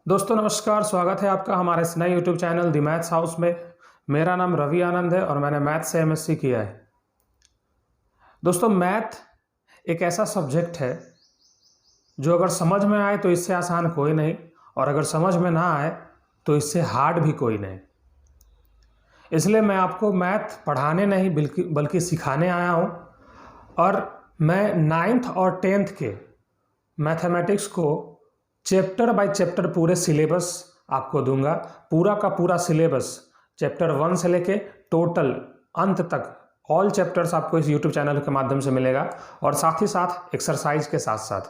दोस्तों नमस्कार, स्वागत है आपका हमारे इस नए यूट्यूब चैनल दी मैथ्स हाउस में। मेरा नाम रवि आनंद है और मैंने मैथ से एमएससी किया है। दोस्तों मैथ एक ऐसा सब्जेक्ट है जो अगर समझ में आए तो इससे आसान कोई नहीं, और अगर समझ में ना आए तो इससे हार्ड भी कोई नहीं। इसलिए मैं आपको मैथ पढ़ाने नहीं बल्कि सिखाने आया हूँ। और मैं 9th और 10th के मैथमेटिक्स को चैप्टर बाय चैप्टर पूरे सिलेबस आपको दूंगा। पूरा का पूरा सिलेबस चैप्टर 1 से लेके टोटल अंत तक ऑल चैप्टर्स आपको इस यूट्यूब चैनल के माध्यम से मिलेगा। और साथ ही साथ एक्सरसाइज के साथ साथ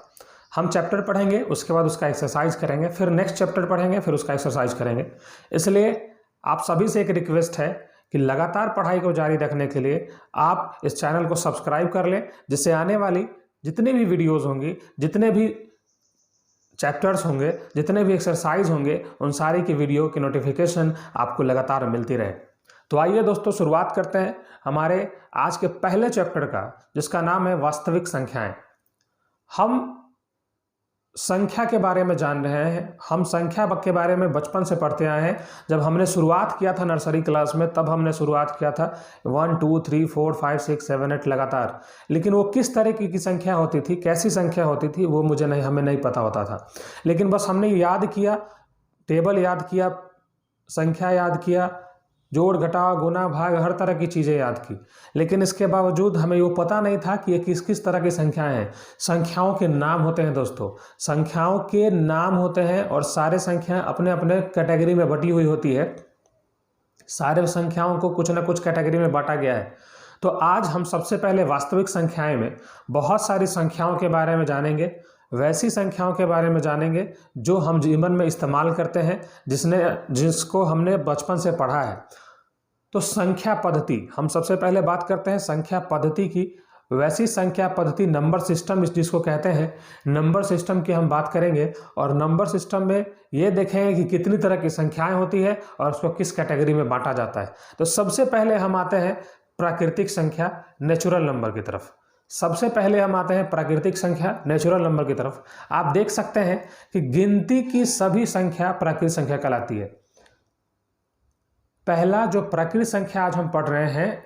हम चैप्टर पढ़ेंगे, उसके बाद उसका एक्सरसाइज करेंगे, फिर नेक्स्ट चैप्टर पढ़ेंगे, फिर उसका एक्सरसाइज करेंगे। इसलिए आप सभी से एक रिक्वेस्ट है कि लगातार पढ़ाई को जारी रखने के लिए आप इस चैनल को सब्सक्राइब कर लें, जिससे आने वाली जितनी भी वीडियोज़ होंगी, जितने भी चैप्टर्स होंगे, जितने भी एक्सरसाइज होंगे, उन सारी की वीडियो की नोटिफिकेशन आपको लगातार मिलती रहे। तो आइए दोस्तों शुरुआत करते हैं हमारे आज के पहले चैप्टर का, जिसका नाम है वास्तविक संख्याएं। हम संख्या के बारे में जान रहे हैं। हम संख्या के बारे में बचपन से पढ़ते आए हैं। जब हमने शुरुआत किया था नर्सरी क्लास में, तब हमने शुरुआत किया था 1 2 3 4 5 6 7 8 लगातार। लेकिन वो किस तरह की संख्या होती थी, कैसी संख्या होती थी, वो हमें नहीं पता होता था। लेकिन बस हमने याद किया, टेबल याद किया, संख्या याद किया, जोड़ घटाव गुना भाग हर तरह की चीज़ें याद की। लेकिन इसके बावजूद हमें वो पता नहीं था कि ये किस किस तरह की संख्याएं हैं। संख्याओं के नाम होते हैं दोस्तों, संख्याओं के नाम होते हैं, और सारे संख्याएं अपने अपने कैटेगरी में बटी हुई होती है। सारे संख्याओं को कुछ ना कुछ कैटेगरी में बांटा गया है। तो आज हम सबसे पहले वास्तविक संख्याएं में बहुत सारी संख्याओं के बारे में जानेंगे, वैसी संख्याओं के बारे में जानेंगे जो हम जीवन में इस्तेमाल करते हैं, जिसको हमने बचपन से पढ़ा है। तो संख्या पद्धति, हम सबसे पहले बात करते हैं संख्या पद्धति की। वैसी संख्या पद्धति नंबर सिस्टम जिसको कहते हैं, नंबर सिस्टम की हम बात करेंगे। और नंबर सिस्टम में ये देखेंगे कि कितनी तरह की संख्याएं होती है और उसको किस कैटेगरी में बांटा जाता है। तो सबसे पहले हम आते हैं प्राकृतिक संख्या, नेचुरल नंबर की तरफ। सबसे पहले हम आते हैं प्राकृतिक संख्या, नेचुरल नंबर की तरफ। आप देख सकते हैं कि गिनती की सभी संख्या प्राकृतिक संख्या कहलाती है। पहला जो प्राकृतिक संख्या आज हम पढ़ रहे हैं,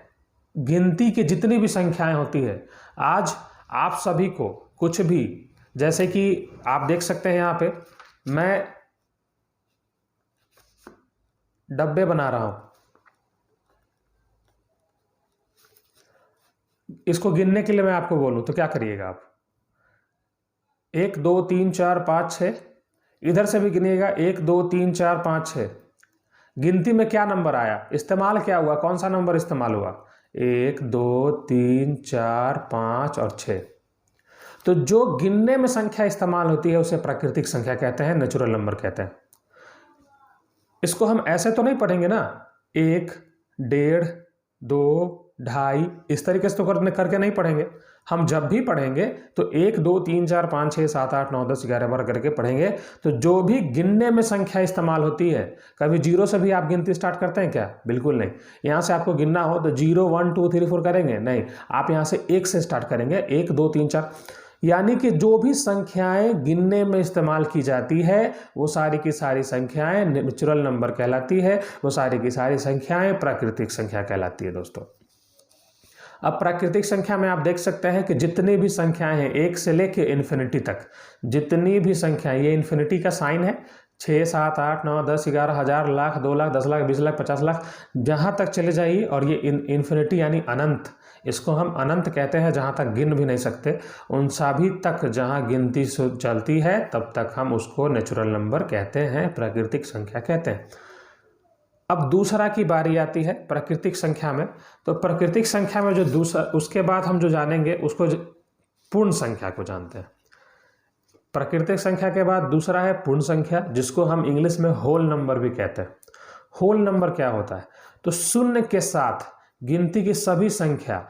गिनती की जितनी भी संख्याएं होती है, आज आप सभी को कुछ भी, जैसे कि आप देख सकते हैं यहाँ पे मैं डब्बे बना रहा हूं, इसको गिनने के लिए मैं आपको बोलूं तो क्या करिएगा आप? 1 2 3 4 5 6, इधर से भी गिनिएगा 1 2 3 4 5 6। गिनती में क्या नंबर आया, इस्तेमाल क्या हुआ, कौन सा नंबर इस्तेमाल हुआ? 1 2 3 4 5 और 6। तो जो गिनने में संख्या इस्तेमाल होती है उसे प्राकृतिक संख्या कहते हैं, नेचुरल नंबर कहते हैं। इसको हम ऐसे तो नहीं पढ़ेंगे ना, 1 1.5 2 2.5 इस तरीके से तो करके नहीं पढ़ेंगे। हम जब भी पढ़ेंगे तो 1 2 3 4 5 6 7 8 9 10 11 12 करके पढ़ेंगे। तो जो भी गिनने में संख्या इस्तेमाल होती है, कभी 0 से भी आप गिनती स्टार्ट करते हैं क्या? बिल्कुल नहीं। यहाँ से आपको गिनना हो तो 0 1 2 3 4 करेंगे नहीं, आप यहाँ से 1 से स्टार्ट करेंगे, 1 2 3 4। यानी कि जो भी संख्याएं गिनने में इस्तेमाल की जाती है वो सारी की सारी संख्याएं नेचुरल नंबर कहलाती है, वो सारी की सारी संख्याएं प्राकृतिक संख्या कहलाती है दोस्तों। अब प्राकृतिक संख्या में आप देख सकते हैं कि जितनी भी संख्याएं हैं 1 से लेके इन्फिनिटी तक, जितनी भी संख्याएं, ये इन्फिनिटी का साइन है, 6 7 8 9 10 11 हज़ार लाख 2 लाख 10 लाख 20 लाख 50 लाख जहाँ तक चले जाइए। और ये इन्फिनिटी यानी अनंत, इसको हम अनंत कहते हैं, जहाँ तक गिन भी नहीं सकते। उन सभी तक जहाँ गिनती चलती है तब तक हम उसको नेचुरल नंबर कहते हैं, प्राकृतिक संख्या कहते हैं। अब दूसरा की बारी आती है प्राकृतिक संख्या में। तो प्राकृतिक संख्या में जो दूसरा, उसके बाद हम जो जानेंगे उसको पूर्ण संख्या को जानते हैं। प्राकृतिक संख्या के बाद दूसरा है पूर्ण संख्या, जिसको हम इंग्लिश में होल नंबर भी कहते हैं। होल नंबर क्या होता है? तो शून्य के साथ गिनती की सभी संख्या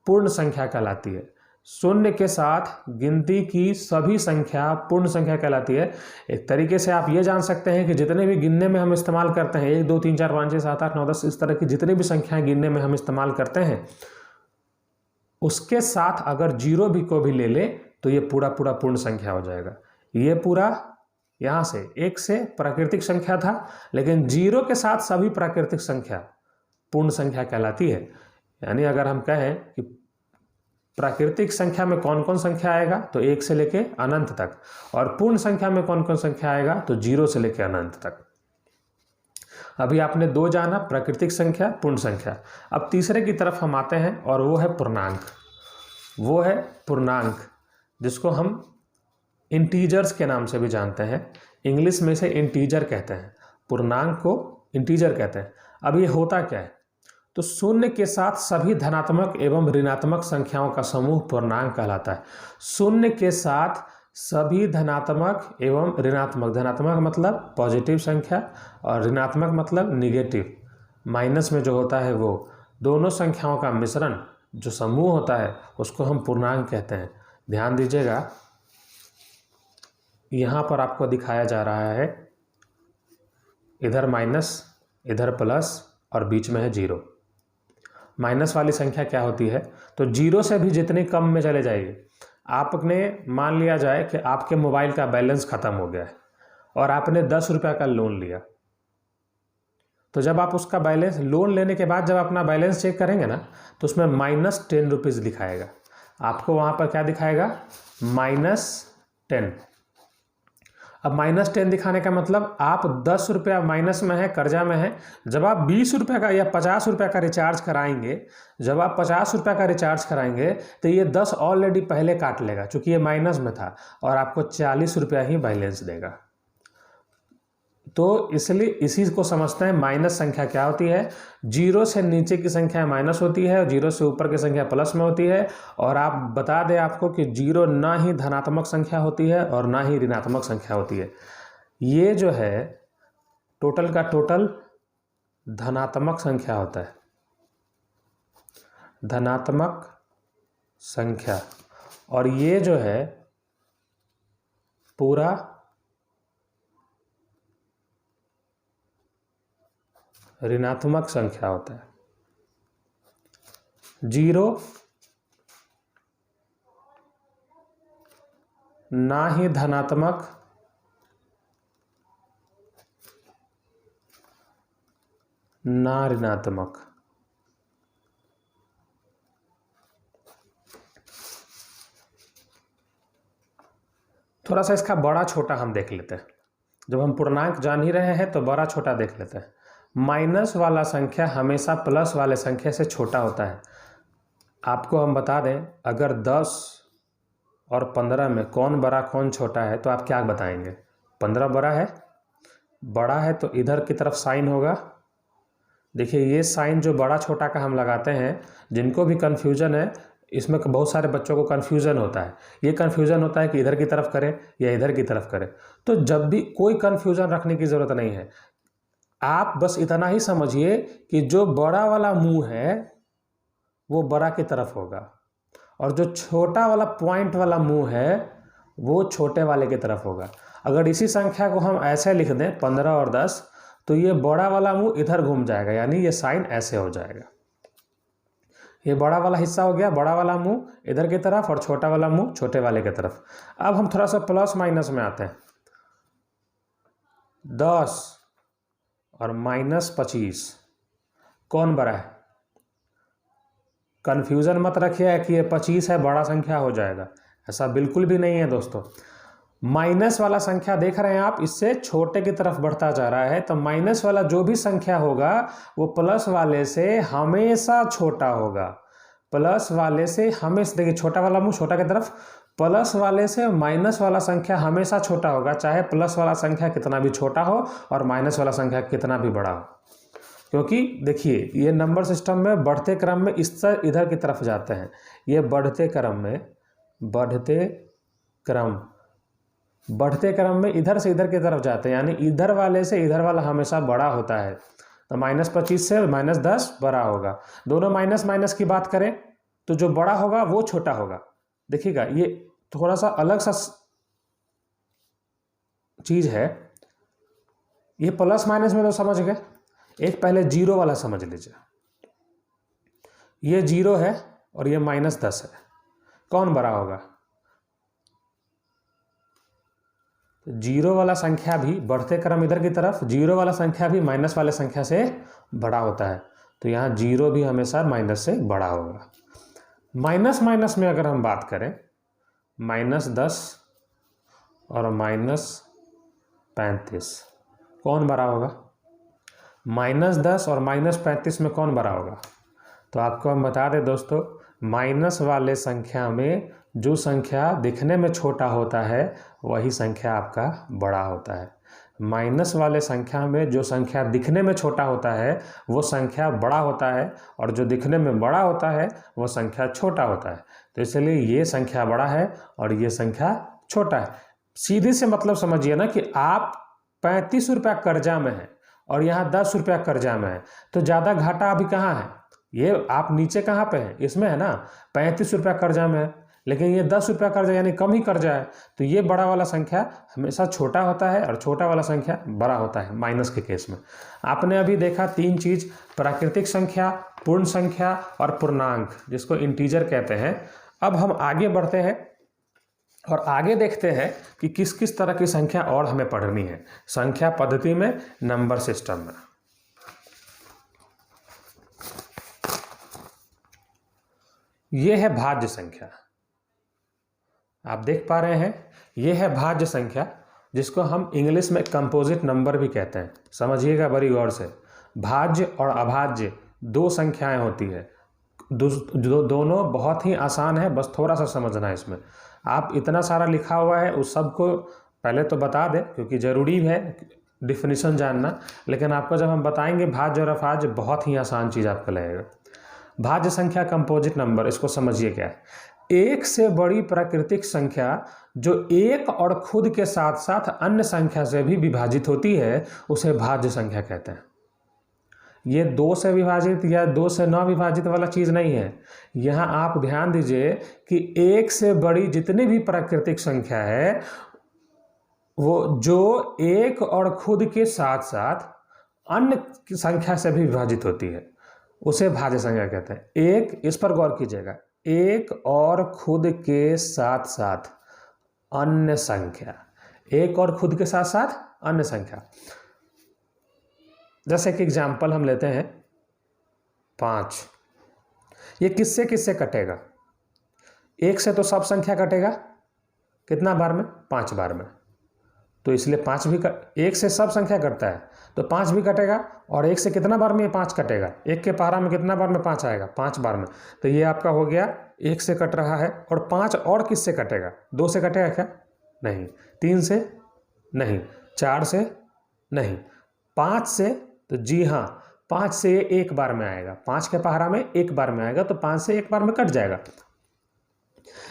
पूर्ण संख्या कहलाती है। शून्य के साथ गिनती की सभी संख्या पूर्ण संख्या कहलाती है। एक तरीके से आप ये जान सकते हैं कि जितने भी गिनने में हम इस्तेमाल करते हैं, 1 2 3 4 5 6 7 8 9 10 इस तरह की जितनी भी संख्याएं गिनने में हम इस्तेमाल करते हैं, उसके साथ अगर 0 भी को भी ले ले तो ये पूरा पूर्ण संख्या हो जाएगा। ये पूरा यहाँ से 1 से प्राकृतिक संख्या था, लेकिन 0 के साथ सभी प्राकृतिक संख्या पूर्ण संख्या कहलाती है। यानी अगर हम कहें कि प्राकृतिक संख्या में कौन कौन संख्या आएगा तो 1 से लेके अनंत तक, और पूर्ण संख्या में कौन कौन संख्या आएगा तो 0 से लेके अनंत तक। अभी आपने 2 जाना, प्राकृतिक संख्या, पूर्ण संख्या। अब तीसरे की तरफ हम आते हैं और वो है पूर्णांक। वो है पूर्णांक जिसको हम इंटीजर्स के नाम से भी जानते हैं। इंग्लिश में से इंटीजर कहते हैं, पूर्णांक को इंटीजर कहते हैं। अब ये होता क्या है, तो शून्य के साथ सभी धनात्मक एवं ऋणात्मक संख्याओं का समूह पूर्णांक कहलाता है। शून्य के साथ सभी धनात्मक एवं ऋणात्मक, धनात्मक मतलब पॉजिटिव संख्या और ऋणात्मक मतलब निगेटिव, माइनस में जो होता है वो, दोनों संख्याओं का मिश्रण जो समूह होता है उसको हम पूर्णांक कहते हैं। ध्यान दीजिएगा, यहाँ पर आपको दिखाया जा रहा है इधर माइनस, इधर प्लस और बीच में है 0। माइनस वाली संख्या क्या होती है, तो 0 से भी जितनी कम में चले जाइए। आपने मान लिया जाए कि आपके मोबाइल का बैलेंस ख़त्म हो गया है और आपने 10 रुपये का लोन लिया, तो जब आप उसका बैलेंस, लोन लेने के बाद जब अपना बैलेंस चेक करेंगे ना, तो उसमें -10 रुपीज़ दिखाएगा। आपको वहाँ पर क्या दिखाएगा, -10। अब -10 दिखाने का मतलब आप 10 रुपया माइनस में है, कर्जा में है। जब आप 20 रुपये का या 50 रुपये का रिचार्ज कराएंगे, जब आप 50 रुपये का रिचार्ज कराएंगे तो ये 10 ऑलरेडी पहले काट लेगा, चूँकि ये माइनस में था, और आपको 40 रुपया ही बैलेंस देगा। तो इसलिए इसी को समझते हैं माइनस संख्या क्या होती है। 0 से नीचे की संख्या माइनस होती है और 0 से ऊपर की संख्या प्लस में होती है। और आप बता दें आपको कि 0 ना ही धनात्मक संख्या होती है और ना ही ऋणात्मक संख्या होती है। ये जो है टोटल का टोटल धनात्मक संख्या होता है, धनात्मक संख्या, और ये जो है पूरा ऋणात्मक संख्या होता है। 0 ना ही धनात्मक ना ऋणात्मक। थोड़ा सा इसका बड़ा छोटा हम देख लेते हैं। जब हम पूर्णांक जान ही रहे हैं तो बड़ा छोटा देख लेते हैं। माइनस वाला संख्या हमेशा प्लस वाले संख्या से छोटा होता है। आपको हम बता दें, अगर 10 और 15 में कौन बड़ा कौन छोटा है तो आप क्या बताएंगे, 15 बड़ा है। बड़ा है तो इधर की तरफ साइन होगा। देखिए ये साइन जो बड़ा छोटा का हम लगाते हैं, जिनको भी कन्फ्यूज़न है, इसमें बहुत सारे बच्चों को कन्फ्यूज़न होता है। ये कन्फ्यूज़न होता है कि इधर की तरफ करें या इधर की तरफ करें। तो जब भी कोई कन्फ्यूज़न रखने की ज़रूरत नहीं है, आप बस इतना ही समझिए कि जो बड़ा वाला मुंह है वो बड़ा की तरफ होगा और जो छोटा वाला पॉइंट वाला मुंह है वो छोटे वाले की तरफ होगा। अगर इसी संख्या को हम ऐसे लिख दें 15 और 10, तो ये बड़ा वाला मुंह इधर घूम जाएगा, यानी ये साइन ऐसे हो जाएगा। ये बड़ा वाला हिस्सा हो गया, बड़ा वाला मुंह इधर की तरफ और छोटा वाला मुंह छोटे वाले की तरफ। अब हम थोड़ा सा प्लस माइनस में आते हैं। 10 और -25 कौन बड़ा है? कन्फ्यूज़न मत रखिए कि ये 25 है बड़ा संख्या हो जाएगा, ऐसा बिल्कुल भी नहीं है दोस्तों। माइनस वाला संख्या देख रहे हैं आप, इससे छोटे की तरफ बढ़ता जा रहा है, तो माइनस वाला जो भी संख्या होगा वो प्लस वाले से हमेशा छोटा होगा। प्लस वाले से हमेशा, देखिए छोटा वाला मुंह छोटा की तरफ, प्लस वाले से माइनस वाला संख्या हमेशा छोटा होगा, चाहे प्लस वाला संख्या कितना भी छोटा हो और माइनस वाला संख्या कितना भी बड़ा हो। क्योंकि देखिए ये नंबर सिस्टम में बढ़ते क्रम में इस इधर की तरफ जाते हैं, ये बढ़ते क्रम में इधर से इधर की तरफ जाते हैं, यानी इधर वाले से इधर वाला हमेशा बड़ा होता है। तो -25 से -10 बड़ा होगा। दोनों माइनस माइनस की बात करें तो जो बड़ा होगा वो छोटा होगा। देखिएगा ये थोड़ा सा अलग सा चीज़ है, ये प्लस माइनस में तो समझ गए। एक पहले 0 वाला समझ लीजिए, ये 0 है और ये -10 है, कौन बड़ा होगा? तो जीरो वाला संख्या भी बढ़ते क्रम इधर की तरफ, जीरो वाला संख्या भी माइनस वाले संख्या से बड़ा होता है, तो यहाँ जीरो भी हमेशा माइनस से बड़ा होगा। माइनस माइनस में अगर हम बात करें, -10 और -35 कौन बड़ा होगा? -10 और -35 में कौन बड़ा होगा? तो आपको हम बता दें दोस्तों, माइनस वाले संख्या में जो संख्या दिखने में छोटा होता है वही संख्या आपका बड़ा होता है। माइनस वाले संख्या में जो संख्या दिखने में छोटा होता है वो संख्या बड़ा होता है, और जो दिखने में बड़ा होता है वो संख्या छोटा होता है। तो इसलिए ये संख्या बड़ा है और ये संख्या छोटा है। सीधे से मतलब समझिए ना कि आप 35 रुपया कर्जा में हैं और यहाँ 10 रुपया कर्जा में है, तो ज़्यादा घाटा अभी कहाँ है? ये आप नीचे कहाँ पे हैं? इसमें है ना, 35 रुपया कर्जा में है, लेकिन ये 10 रुपया कर्जा यानी कम ही कर्जा है। तो ये बड़ा वाला संख्या हमेशा छोटा होता है और छोटा वाला संख्या बड़ा होता है माइनस के केस में। आपने अभी देखा 3 चीज़, प्राकृतिक संख्या, पूर्ण संख्या और पूर्णांक, जिसको इंटीजर कहते हैं। अब हम आगे बढ़ते हैं और आगे देखते हैं कि किस किस तरह की संख्या और हमें पढ़नी है संख्या पद्धति में, नंबर सिस्टम में। ये है भाज्य संख्या, आप देख पा रहे हैं, ये है भाज्य संख्या, जिसको हम इंग्लिश में कंपोजिट नंबर भी कहते हैं। समझिएगा बड़ी गौर से, भाज्य और अभाज्य 2 संख्याएं होती है, दोनों बहुत ही आसान है, बस थोड़ा सा समझना है इसमें। आप इतना सारा लिखा हुआ है उस सब को पहले तो बता दें, क्योंकि ज़रूरी है डिफिनीशन जानना, लेकिन आपको जब हम बताएंगे भाज्य और अभाज्य, बहुत ही आसान चीज़ आपको लगेगा। भाज्य संख्या कंपोजिट नंबर, इसको समझिए क्या है। एक से बड़ी प्राकृतिक संख्या जो एक और खुद के साथ साथ अन्य संख्या से भी विभाजित होती है उसे भाज्य संख्या कहते हैं। ये 2 से विभाजित या 2 से न विभाजित वाला चीज़ नहीं है। यहाँ आप ध्यान दीजिए कि एक से बड़ी जितनी भी प्राकृतिक संख्या है वो जो एक और खुद के साथ साथ अन्य संख्या से भी विभाजित होती है उसे भाज्य संख्या कहते हैं। एक, इस पर गौर कीजिएगा, एक और खुद के साथ साथ अन्य संख्या, एक और खुद के साथ साथ अन्य संख्या। जैसे कि एग्जाम्पल हम लेते हैं 5, ये किससे किससे कटेगा? एक से तो सब संख्या कटेगा, कितना बार में? 5 बार में। तो इसलिए 5 भी एक से सब संख्या कटता है तो 5 भी कटेगा, और एक से कितना बार में ये 5 कटेगा? एक के पहाड़ा में कितना बार में 5 आएगा? 5 बार में। तो ये आपका हो गया, एक से कट रहा है, और 5 और किससे कटेगा? 2 से कटेगा क्या? नहीं। 3 से नहीं। 4 से नहीं। 5 से, तो जी हाँ, 5 से एक बार में आएगा, 5 के पहाड़ा में एक बार में आएगा, तो 5 से एक बार में कट जाएगा।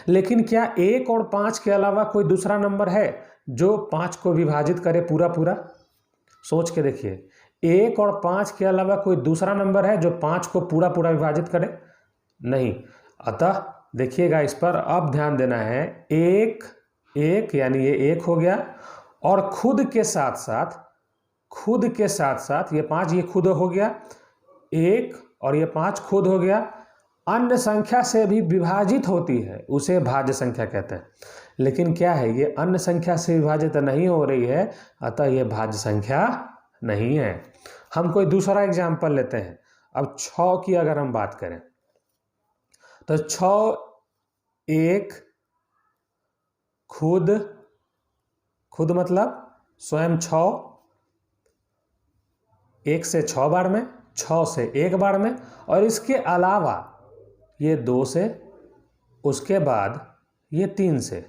लेकिन क्या 1 और 5 के अलावा कोई दूसरा नंबर है जो 5 को विभाजित करे पूरा पूरा? सोच के देखिए, 1 और 5 के अलावा कोई दूसरा नंबर है जो 5 को पूरा पूरा विभाजित करे? नहीं। अतः देखिएगा इस पर अब ध्यान देना है, एक एक यानी ये 1 हो गया, और खुद के साथ साथ ये 5, ये खुद हो गया 1, और ये 5 खुद हो गया, अन्य संख्या से भी विभाजित होती है उसे भाज्य संख्या कहते हैं। लेकिन क्या है, ये अन्य संख्या से विभाजित नहीं हो रही है, अतः ये भाज्य संख्या नहीं है। हम कोई दूसरा एग्जाम्पल लेते हैं। अब 6 की अगर हम बात करें तो 6 एक खुद मतलब स्वयं 6, 1 से 6 बार में, 6 से 1 बार में, और इसके अलावा ये 2 से, उसके बाद ये 3 से,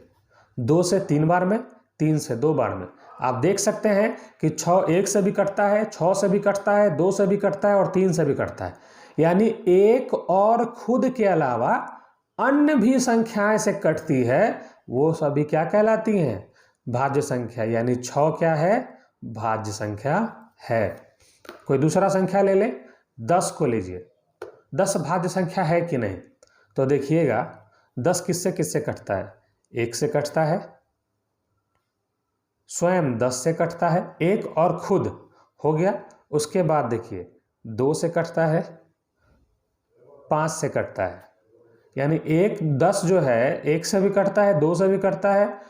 2 से 3 बार में, 3 से 2 बार में। आप देख सकते हैं कि 6 1 से भी कटता है, 6 से भी कटता है, 2 से भी कटता है और 3 से भी कटता है। यानी एक और खुद के अलावा अन्य भी संख्याएं से कटती है, वो सभी क्या कहलाती हैं? भाज्य संख्या। यानी 6 क्या है? भाज्य संख्या है। कोई दूसरा संख्या ले ले, 10 को लीजिए, 10 भाज्य संख्या है कि नहीं? तो देखिएगा 10 किससे किससे कटता है? 1 से कटता है, स्वयं 10 से कटता है, 1 और खुद हो गया। उसके बाद देखिए 2 से कटता है, 5 से कटता है। यानी 10 जो है 1 से भी कटता है, 2 से भी कटता है,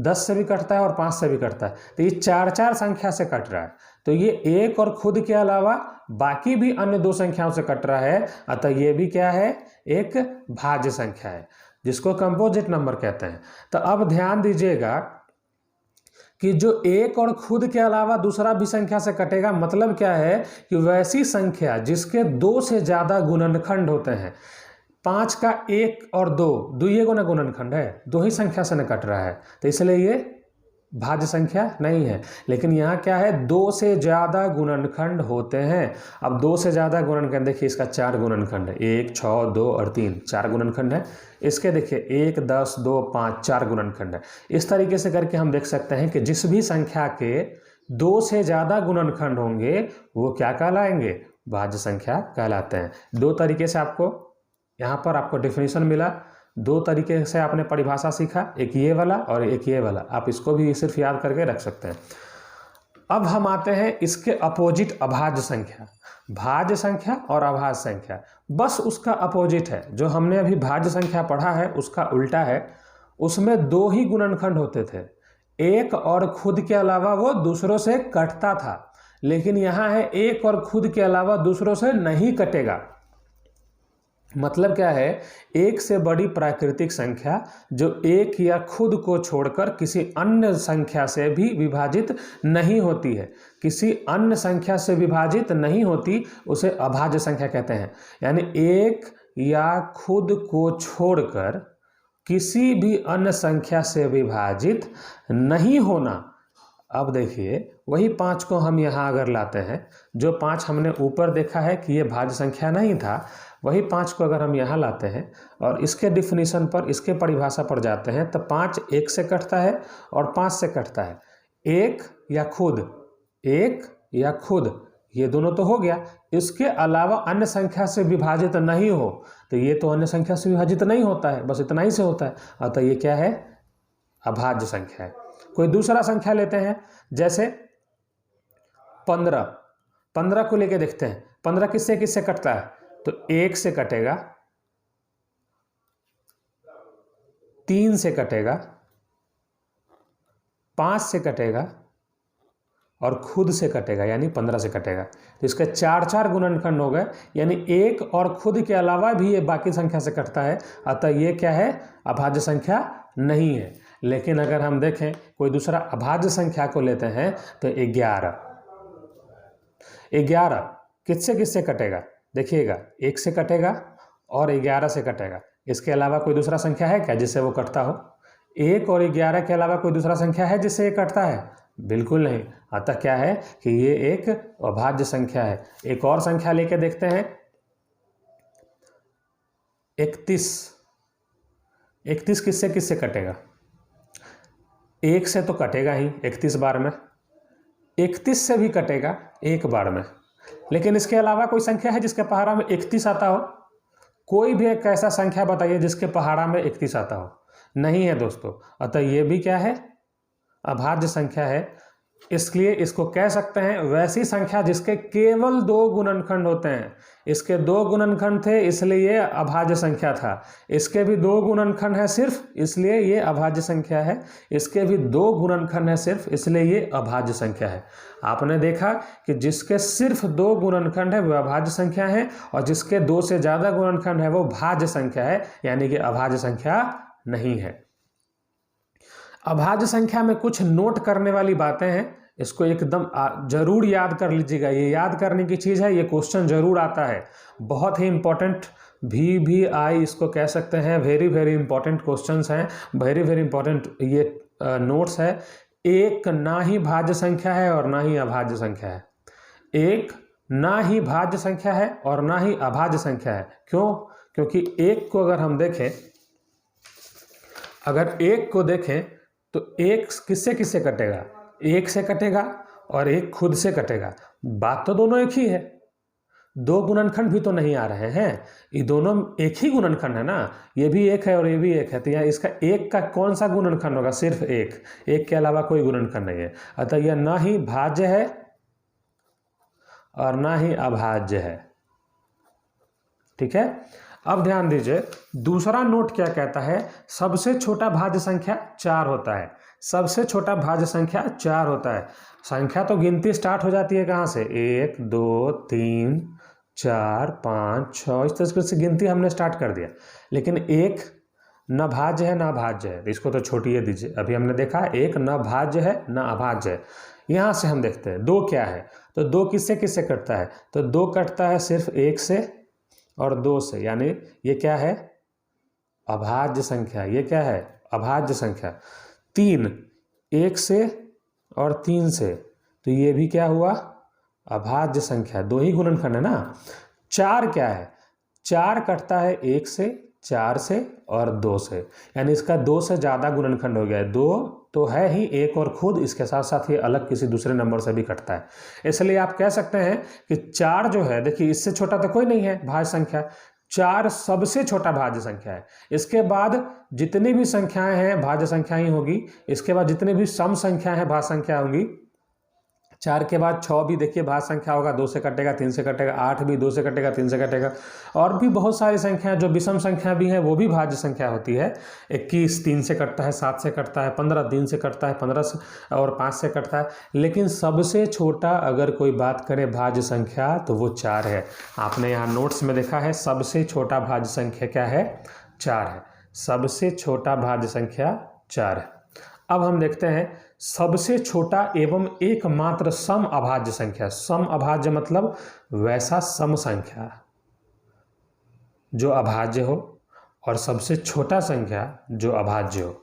10 से भी कटता है और 5 से भी कटता है, तो ये 4 संख्या से कट रहा है। तो ये एक और खुद के अलावा बाकी भी अन्य 2 संख्याओं से कट रहा है, अतः ये भी क्या है, एक भाज्य संख्या है, जिसको कंपोजिट नंबर कहते हैं। तो अब ध्यान दीजिएगा कि जो एक और खुद के अलावा दूसरा भी संख्या से कटेगा, मतलब क्या है कि वैसी संख्या जिसके 2 से ज़्यादा गुणनखंड होते हैं। 5 का 1 और 2 दुइये गुना गुणनखंड है, 2 ही संख्या से न कट रहा है, तो इसलिए ये भाज्य संख्या नहीं है। लेकिन यहाँ क्या है, 2 से ज़्यादा गुणनखंड होते हैं। अब 2 से ज़्यादा गुणनखंड देखिए, इसका 4 गुणनखंड है, 1, 6, 2 और 3, 4 गुणनखंड है। इसके देखिए 1, 10, 2, 5, 4 गुणनखंड है। इस तरीके से करके हम देख सकते हैं कि जिस भी संख्या के 2 से ज़्यादा गुणनखंड होंगे वो क्या कहलाएंगे, भाज्य संख्या कहलाते हैं। 2 तरीके से आपको यहाँ पर आपको डेफिनेशन मिला, 2 तरीके से आपने परिभाषा सीखा, एक ये वाला और एक ये वाला। आप इसको भी सिर्फ याद करके रख सकते हैं। अब हम आते हैं इसके अपोजिट अभाज्य संख्या। भाज्य संख्या और अभाज्य संख्या बस उसका अपोजिट है। जो हमने अभी भाज्य संख्या पढ़ा है उसका उल्टा है। उसमें 2 ही गुणनखंड होते थे, एक और खुद के अलावा वो दूसरों से कटता था। लेकिन यहाँ है एक और खुद के अलावा दूसरों से नहीं कटेगा। मतलब क्या है, एक से बड़ी प्राकृतिक संख्या जो एक या खुद को छोड़कर किसी अन्य संख्या से भी विभाजित नहीं होती है, किसी अन्य संख्या से विभाजित नहीं होती, उसे अभाज्य संख्या कहते हैं। यानी एक या खुद को छोड़कर किसी भी अन्य संख्या से विभाजित नहीं होना। अब देखिए वही 5 को हम यहाँ अगर लाते हैं, जो 5 हमने ऊपर देखा है कि ये भाज्य संख्या नहीं था, वही 5 को अगर हम यहाँ लाते हैं और इसके डिफिनीशन पर, इसके परिभाषा पर जाते हैं, तो 5 1 से कटता है और 5 से कटता है। एक या खुद ये दोनों तो हो गया, इसके अलावा अन्य संख्या से विभाजित नहीं हो, तो ये तो अन्य संख्या से विभाजित नहीं होता है, बस इतना ही से होता है। अतः ये क्या है, अभाज्य संख्या है। कोई दूसरा संख्या लेते हैं, जैसे 15 को लेके देखते हैं। 15 किससे किससे कटता है, तो 1 से कटेगा, 3 से कटेगा, 5 से कटेगा और खुद से कटेगा, यानी 15 से कटेगा। तो इसके 4 गुणनखंड हो गए, यानी एक और खुद के अलावा भी ये बाकी संख्या से कटता है। अतः ये क्या है, अभाज्य संख्या नहीं है। लेकिन अगर हम देखें कोई दूसरा अभाज्य संख्या को लेते हैं, तो 11 किससे किससे कटेगा, देखिएगा 1 से कटेगा और 11 से कटेगा। इसके अलावा कोई दूसरा संख्या है क्या जिससे वो कटता हो? 1 और 11 के अलावा कोई दूसरा संख्या है जिससे ये कटता है? बिल्कुल नहीं। अतः क्या है कि ये एक अभाज्य संख्या है। एक और संख्या लेके देखते हैं, 31 किससे किससे कटेगा? 1 से तो कटेगा ही 31 बार में, 31 से भी कटेगा 1 बार में। लेकिन इसके अलावा कोई संख्या है जिसके पहाड़ा में 31 आता हो? कोई भी एक ऐसा संख्या बताइए जिसके पहाड़ा में 31 आता हो। नहीं है दोस्तों। अतः ये भी क्या है, अभाज्य संख्या है। इसलिए इसको कह सकते हैं वैसी संख्या जिसके केवल 2 गुणनखंड होते हैं। इसके 2 गुणनखंड थे इसलिए ये अभाज्य संख्या था। इसके भी 2 गुणनखंड है सिर्फ, इसलिए ये अभाज्य संख्या है। इसके भी 2 गुणनखंड है सिर्फ, इसलिए ये अभाज्य संख्या है। आपने देखा कि जिसके सिर्फ 2 गुणनखंड है वह अभाज्य संख्या है, और जिसके 2 से ज़्यादा गुणनखंड है वो भाज्य संख्या है, यानी कि अभाज्य संख्या नहीं है। अभाज्य संख्या में कुछ नोट करने वाली बातें हैं, इसको एकदम जरूर याद कर लीजिएगा। ये याद करने की चीज़ है, ये क्वेश्चन जरूर आता है। बहुत ही इंपॉर्टेंट, VVI इसको कह सकते हैं। वेरी वेरी इंपॉर्टेंट क्वेश्चंस हैं, वेरी वेरी इंपॉर्टेंट ये नोट्स है। एक ना ही भाज्य संख्या है और ना ही अभाज्य संख्या है। एक ना ही भाज्य संख्या है और ना ही अभाज्य संख्या है। क्यों? क्योंकि एक को अगर हम देखें, अगर एक को देखें तो एक किससे किससे कटेगा? 1 से कटेगा और 1 खुद से कटेगा। बात तो दोनों एक ही है, 2 गुणनखंड भी तो नहीं आ रहे हैं। ये दोनों एक ही गुणनखंड है ना, ये भी 1 है और ये भी 1 है। तो यहाँ इसका 1 का कौन सा गुणनखंड होगा? सिर्फ 1 के अलावा कोई गुणनखंड नहीं है। अतः यह ना ही भाज्य है और ना ही अभाज्य है। ठीक है। अब ध्यान दीजिए, दूसरा नोट क्या कहता है, सबसे छोटा भाज्य संख्या 4 होता है। सबसे छोटा भाज्य संख्या 4 होता है। संख्या तो गिनती स्टार्ट हो जाती है कहाँ से, 1 2 3 4 5 6, इस तरह से गिनती हमने स्टार्ट कर दिया। लेकिन एक न भाज्य है ना अभाज्य है, इसको तो छोड़िए दीजिए। अभी हमने देखा एक न भाज्य है न अभाज्य है। यहाँ से हम देखते हैं 2 क्या है, तो 2 किससे किससे कटता है, तो 2 कटता है सिर्फ 1 से और 2 से, यानी ये क्या है, अभाज्य संख्या। ये क्या है, अभाज्य संख्या। 3 1 से और 3 से, तो ये भी क्या हुआ, अभाज्य संख्या। 2 ही गुणनखंड है ना। 4 क्या है, 4 कटता है 1 से, 4 से और 2 से, यानी इसका 2 से ज़्यादा गुणनखंड हो गया है। 2 तो है ही, एक और खुद, इसके साथ साथ ये अलग किसी दूसरे नंबर से भी कटता है। इसलिए आप कह सकते हैं कि 4 जो है, देखिए इससे छोटा तो कोई नहीं है भाज्य संख्या, 4 सबसे छोटा भाज्य संख्या है। इसके बाद जितनी भी संख्याएं हैं भाज्य संख्या ही होगी। इसके बाद जितनी भी सम संख्या है भाज्य संख्या होंगी। 4 के बाद 6 भी देखिए भाज्य संख्या होगा, 2 से कटेगा 3 से कटेगा। 8 भी 2 से कटेगा 3 से कटेगा। और भी बहुत सारी संख्या जो विषम संख्या भी है वो भी भाज्य संख्या होती है। 21 3 से कटता है, 7 से कटता है, 15 3 से कटता है, 15 से और 5 से कटता है। लेकिन सबसे छोटा अगर कोई बात करे भाज्य संख्या तो वो 4 है। आपने यहाँ नोट्स में देखा है, सबसे छोटा भाज्य संख्या क्या है, 4 है। सबसे छोटा भाज्य संख्या 4 है। अब हम देखते हैं सबसे छोटा एवं एकमात्र सम अभाज्य संख्या। सम अभाज्य मतलब वैसा सम संख्या जो अभाज्य हो और सबसे छोटा संख्या जो अभाज्य हो।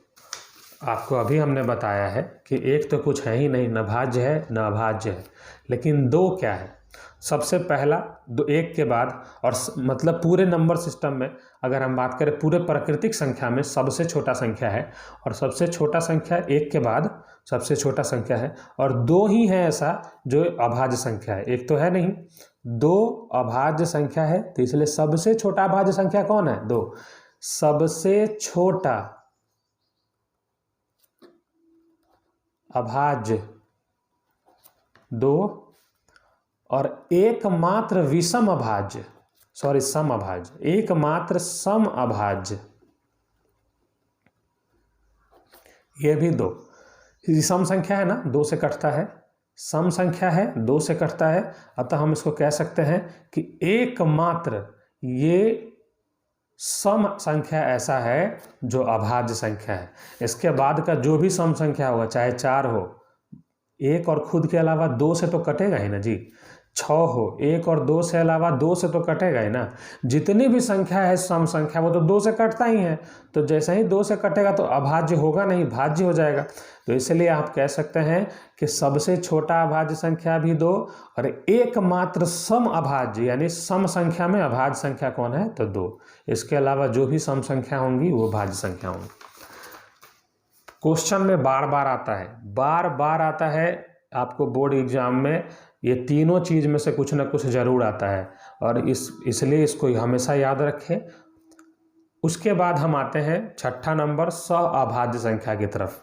आपको अभी हमने बताया है कि एक तो कुछ है ही नहीं, न भाज्य है न अभाज्य है, लेकिन 2 क्या है, सबसे पहला 2 1 के बाद, और मतलब पूरे नंबर सिस्टम में अगर हम बात करें पूरे प्राकृतिक संख्या में सबसे छोटा संख्या है, और सबसे छोटा संख्या 1 के बाद सबसे छोटा संख्या है, और 2 ही है ऐसा जो अभाज्य संख्या है, एक तो है नहीं, 2 अभाज्य संख्या है। तो इसलिए सबसे छोटा अभाज्य संख्या कौन है, 2। सबसे छोटा अभाज्य 2 और एकमात्र विषम अभाज्य, सॉरी सम अभाज्य, एकमात्र सम अभाज्य ये भी 2। सम संख्या है ना, 2 से कटता है, सम संख्या है 2 से कटता है, अतः हम इसको कह सकते हैं कि एकमात्र ये सम संख्या ऐसा है जो अभाज्य संख्या है। इसके बाद का जो भी सम संख्या होगा, चाहे 4 हो, 1 और खुद के अलावा 2 से तो कटेगा ही ना जी, 6 हो, 1 और 2 से अलावा 2 से तो कटेगा ही ना। जितनी भी संख्या है सम संख्या वो तो 2 से कटता ही है, तो जैसे ही 2 से कटेगा तो अभाज्य होगा नहीं, भाज्य हो जाएगा। तो इसलिए आप कह सकते हैं कि सबसे छोटा अभाज्य संख्या भी 2 और एकमात्र सम अभाज्य यानी सम संख्या में अभाज्य संख्या कौन है, तो 2। इसके अलावा जो भी सम संख्या होंगी वो भाज्य संख्या होंगी। क्वेश्चन में बार बार आता है, बार बार आता है आपको बोर्ड एग्जाम में, ये तीनों चीज़ में से कुछ ना कुछ जरूर आता है, और इसलिए इसको हमेशा याद रखें। उसके बाद हम आते हैं 6ठा नंबर सहअभाज्य संख्या की तरफ।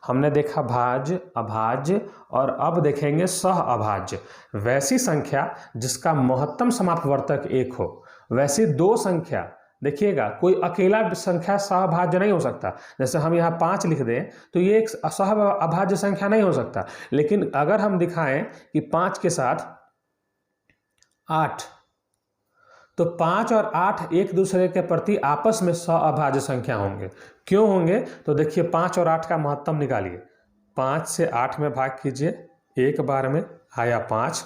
हमने देखा भाज्य, अभाज्य, और अब देखेंगे सहअभाज्य। वैसी संख्या जिसका महत्तम समापवर्तक 1 हो। वैसी 2 संख्या, देखिएगा कोई अकेला संख्या सहअभाज्य नहीं हो सकता। जैसे हम यहाँ 5 लिख दें तो ये एक सहअभाज्य संख्या नहीं हो सकता। लेकिन अगर हम दिखाएं कि 5 के साथ 8, तो 5 और 8 एक दूसरे के प्रति आपस में सहअभाज्य संख्या होंगे। क्यों होंगे, तो देखिए 5 और 8 का महत्तम निकालिए। 5 से 8 में भाग कीजिए, एक बार में आया 5,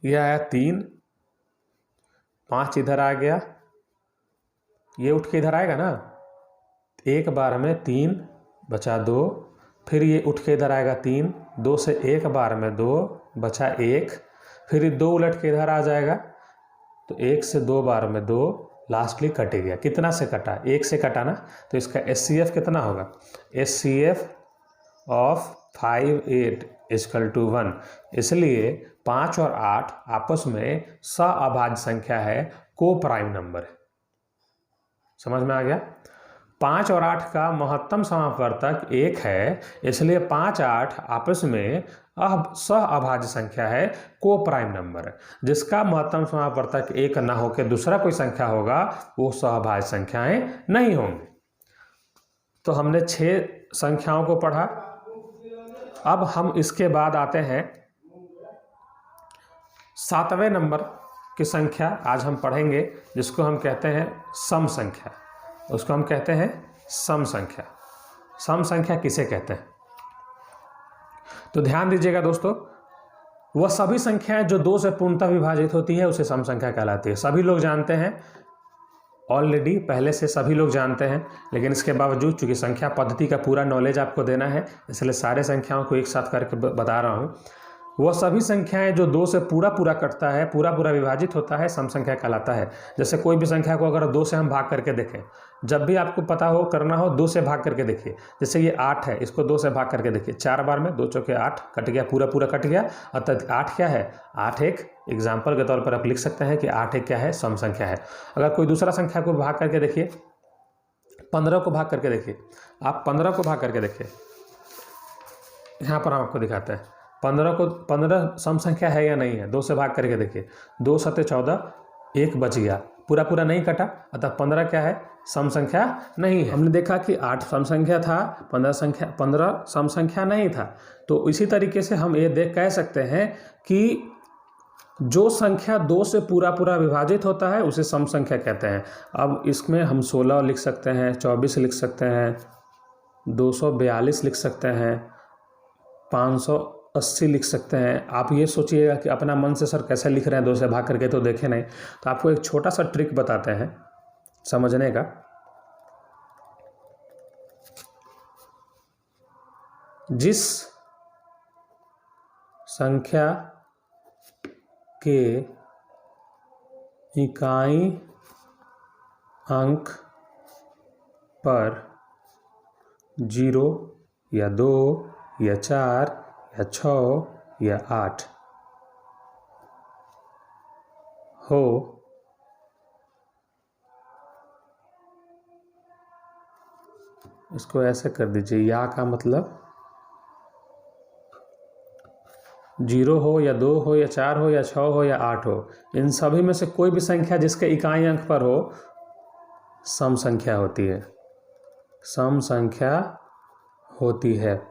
यह आया 3, 5 इधर आ गया, ये उठ के इधर आएगा ना, एक बार में 3 बचा 2, फिर ये उठ के इधर आएगा 3, 2 से एक बार में 2 बचा 1, फिर ये 2 उलट के इधर आ जाएगा, तो 1 से 2 बार में 2, लास्टली कट गया। कितना से कटा, 1 से कटा ना, तो इसका SCF कितना होगा, SCF ऑफ 5 8 इक्वल टू 1। इसलिए 5 और 8 आपस में सहअभाज्य संख्या है, को प्राइम नंबर है। समझ में आ गया। 5 और 8 का महत्तम समापवर्तक 1 है, इसलिए 5, 8 आपस में सह अभाज्य संख्या है, को प्राइम नंबर है। जिसका महत्तम समापवर्तक 1 ना होकर दूसरा कोई संख्या होगा वो सहअभाज्य संख्याएं नहीं होंगी। तो हमने 6 संख्याओं को पढ़ा। अब हम इसके बाद आते हैं 7वें नंबर की संख्या आज हम पढ़ेंगे, जिसको हम कहते हैं सम संख्या। उसको हम कहते हैं सम संख्या। सम संख्या किसे कहते हैं? तो ध्यान दीजिएगा दोस्तों, वह सभी संख्याएं जो 2 से पूर्णतः विभाजित होती है उसे सम संख्या कहलाती है। सभी लोग जानते हैं, ऑलरेडी पहले से सभी लोग जानते हैं, लेकिन इसके बावजूद चूंकि संख्या पद्धति का पूरा नॉलेज आपको देना है, इसलिए सारे संख्याओं को एक साथ करके बता रहा हूँ। वह सभी संख्याएं जो 2 से पूरा कटता है, पूरा विभाजित होता है, सम संख्या कहलाता है। जैसे कोई भी संख्या को अगर 2 से हम भाग करके देखें, जब भी आपको पता हो करना हो 2 से भाग करके देखिए। जैसे ये 8 है, इसको 2 से भाग करके देखिए, 4 बार में 2 चौके 8 कट गया, पूरा कट गया। अर्थात 8 क्या है? 8 एक एग्जाम्पल के तौर पर आप लिख सकते हैं कि 8 एक क्या है? सम संख्या है। अगर कोई दूसरा संख्या को भाग करके देखिए, 15 को भाग करके देखिए, आप 15 को भाग करके देखिए, यहाँ पर हम आपको दिखाते हैं 15 सम संख्या है या नहीं है। 2 से भाग करके देखिए, 2 7 14, 1 बच गया, पूरा नहीं कटा, अतः 15 क्या है? सम संख्या नहीं है। हमने देखा कि 8 सम संख्या था, 15 सम संख्या नहीं था। तो इसी तरीके से हम ये कह सकते हैं कि जो संख्या 2 से पूरा विभाजित होता है उसे सम संख्या कहते हैं। अब इसमें हम 16 लिख सकते हैं, 24 लिख सकते हैं, 242 लिख सकते हैं, 580 लिख सकते हैं। आप ये सोचिएगा कि अपना मन से सर कैसे लिख रहे हैं 2 से भाग करके, तो देखे नहीं। तो आपको एक छोटा सा ट्रिक बताते हैं समझने का। जिस संख्या के इकाई अंक पर 0 या 2 या 4 या 6 या 8 हो, इसको ऐसे कर दीजिए। या का मतलब 0 हो या 2 हो या 4 हो या 6 हो या 8 हो, इन सभी में से कोई भी संख्या जिसके इकाई अंक पर हो सम संख्या होती है। सम संख्या होती है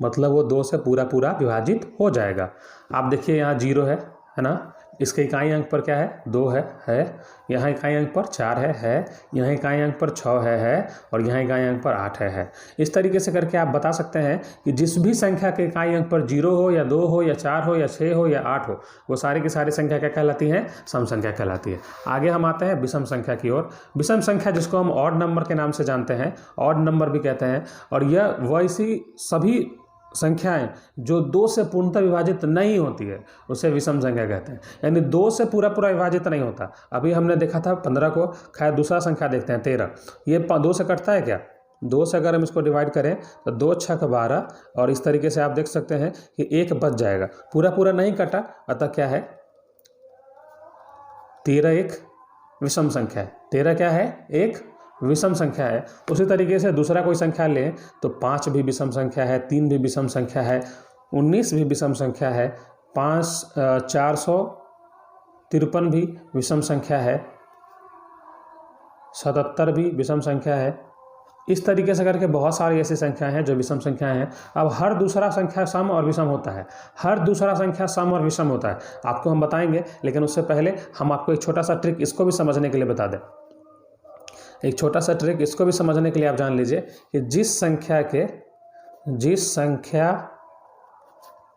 मतलब वो 2 से पूरा विभाजित हो जाएगा। आप देखिए यहाँ 0 है ना, इसके इकाई अंक पर क्या है? 2 है। यहाँ इकाई अंक पर 4 है। यहाँ इकाई अंक पर 6 है और यहाँ इकाई अंक पर 8 है। इस तरीके से करके आप बता सकते हैं कि जिस भी संख्या के इकाई अंक पर 0 हो या 2 हो या 4 हो या 6 हो या 8 हो, वो सारी की सारी संख्या क्या कहलाती हैं? सम संख्या कहलाती है। आगे हम आते हैं विषम संख्या की ओर। विषम संख्या जिसको हम ऑड नंबर के नाम से जानते हैं, ऑड नंबर भी कहते हैं, और यह वैसी सभी संख्याएं जो 2 से पूर्णतः विभाजित नहीं होती है उसे विषम संख्या कहते हैं। यानी 2 से पूरा विभाजित नहीं होता। अभी हमने देखा था 15 को, खैर दूसरा संख्या देखते हैं 13। ये 2 से कटता है क्या? 2 से अगर हम इसको डिवाइड करें तो 2 6 12, और इस तरीके से आप देख सकते हैं कि 1 बच जाएगा, पूरा नहीं कटा, अतः क्या है? 13 एक विषम संख्या है। 13 क्या है? एक विषम संख्या है। उसी तरीके से दूसरा कोई संख्या लें तो 5 भी विषम संख्या है, 3 भी विषम संख्या है, 19 भी विषम संख्या है, 453 भी विषम संख्या है, 77 भी विषम संख्या है। इस तरीके से करके बहुत सारी ऐसी संख्याएं हैं जो विषम संख्याएं हैं। अब हर दूसरा संख्या सम और विषम होता है, हर दूसरा संख्या सम और विषम होता है, आपको हम बताएंगे। लेकिन उससे पहले हम आपको एक छोटा सा ट्रिक इसको भी समझने के लिए बता दें। एक छोटा सा ट्रिक इसको भी समझने के लिए आप जान लीजिए कि जिस संख्या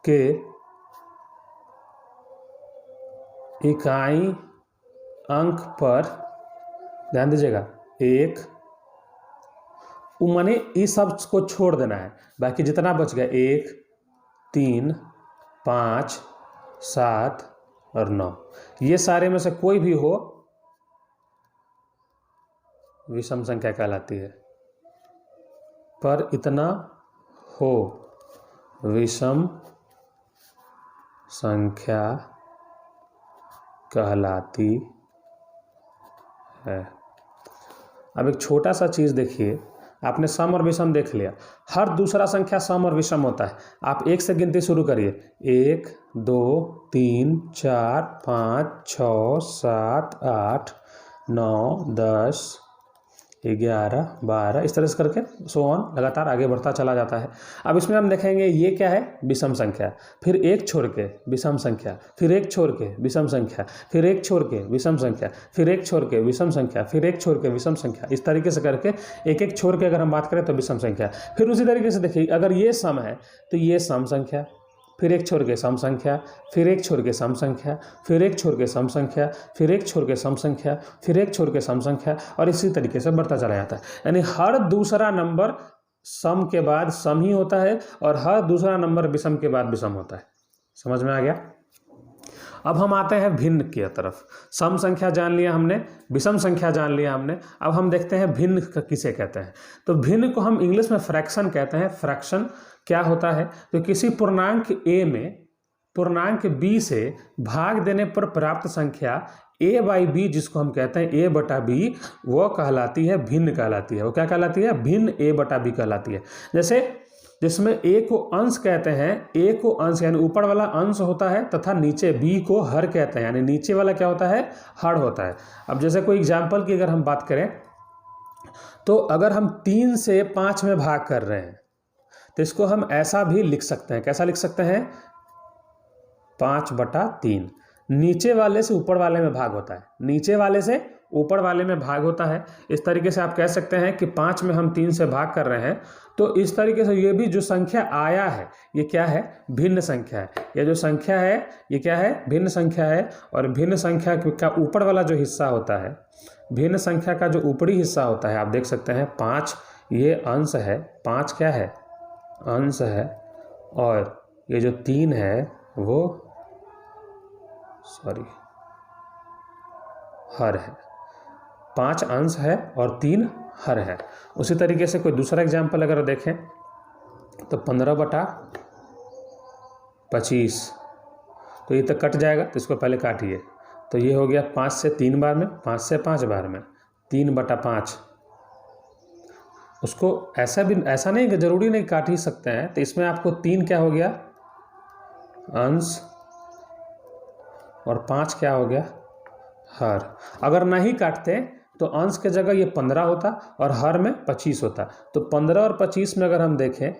के इकाई अंक पर, ध्यान दीजिएगा, 1, माने इस सब को छोड़ देना है, बाकी जितना बच गया 1 3 5 7 और 9, ये सारे में से कोई भी हो विषम संख्या कहलाती है। पर इतना हो विषम संख्या कहलाती है। अब एक छोटा सा चीज़ देखिए, आपने सम और विषम देख लिया, हर दूसरा संख्या सम और विषम होता है। आप एक से गिनती शुरू करिए, 1 2 3 4 5 6 7 8 9 10 11 12, इस तरह से करके सो ऑन लगातार आगे बढ़ता चला जाता है। अब इसमें हम देखेंगे ये क्या है, विषम संख्या, फिर एक छोड़ के विषम संख्या, फिर एक छोड़ के विषम संख्या, फिर एक छोड़ के विषम संख्या, फिर एक छोड़ के विषम संख्या, फिर एक छोड़ के विषम संख्या, इस तरीके से करके एक एक छोड़ के अगर हम बात करें तो विषम संख्या। फिर उसी तरीके से देखिए, अगर ये सम है तो ये सम संख्या, फिर एक छोड़ के सम संख्या, फिर एक छोड़ के सम संख्या, फिर एक छोड़ के सम संख्या, फिर एक छोड़ के सम संख्या, फिर एक छोड़ के सम संख्या, और इसी तरीके से बढ़ता चला जाता है। यानी हर दूसरा नंबर सम के बाद सम ही होता है और हर दूसरा नंबर विषम के बाद विषम होता है। समझ में आ गया? अब हम आते हैं भिन्न की तरफ। सम संख्या जान लिया हमने, विषम संख्या जान लिया हमने, अब हम देखते हैं भिन्न किसे कहते हैं। तो भिन्न को हम इंग्लिश में फ्रैक्शन कहते हैं। फ्रैक्शन क्या होता है? तो किसी पूर्णांक a में पूर्णांक b से भाग देने पर प्राप्त संख्या a/b, जिसको हम कहते हैं a/b, वो कहलाती है भिन्न कहलाती है। वो क्या कहलाती है? भिन्न a/b कहलाती है। जैसे जिसमें a को अंश कहते हैं, a को अंश यानी ऊपर वाला अंश होता है, तथा नीचे b को हर कहते हैं, यानी नीचे वाला क्या होता है? हर होता है। अब जैसे कोई एग्जाम्पल की अगर हम बात करें, तो अगर हम 3 से 5 में भाग कर रहे हैं तो इसको हम ऐसा भी लिख सकते हैं। कैसा लिख सकते हैं? 5/3। नीचे वाले से ऊपर वाले में भाग होता है, नीचे वाले से ऊपर वाले में भाग होता है। इस तरीके से आप कह सकते हैं कि 5 में हम 3 से भाग कर रहे हैं, तो इस तरीके से ये भी जो संख्या आया है ये क्या है? भिन्न संख्या है। ये जो संख्या है ये क्या है? भिन्न संख्या है। और भिन्न संख्या का ऊपर वाला जो हिस्सा होता है, भिन्न संख्या का जो ऊपरी हिस्सा होता है, आप देख सकते हैं 5 ये अंश है, 5 क्या है? अंश है, और ये जो 3 है वो हर है। 5 अंश है और 3 हर है। उसी तरीके से कोई दूसरा एग्जाम्पल अगर देखें तो 15/25, तो ये तो कट जाएगा, तो इसको पहले काटिए। तो ये हो गया 5 से 3 बार में, 5 से 5 बार में, 3/5। उसको ऐसा नहीं कि जरूरी नहीं काट ही सकते हैं, तो इसमें आपको 3 क्या हो गया? अंश, और 5 क्या हो गया? हर। अगर नहीं काटते तो अंश के जगह ये 15 होता और हर में 25 होता। तो 15 और 25 में अगर हम देखें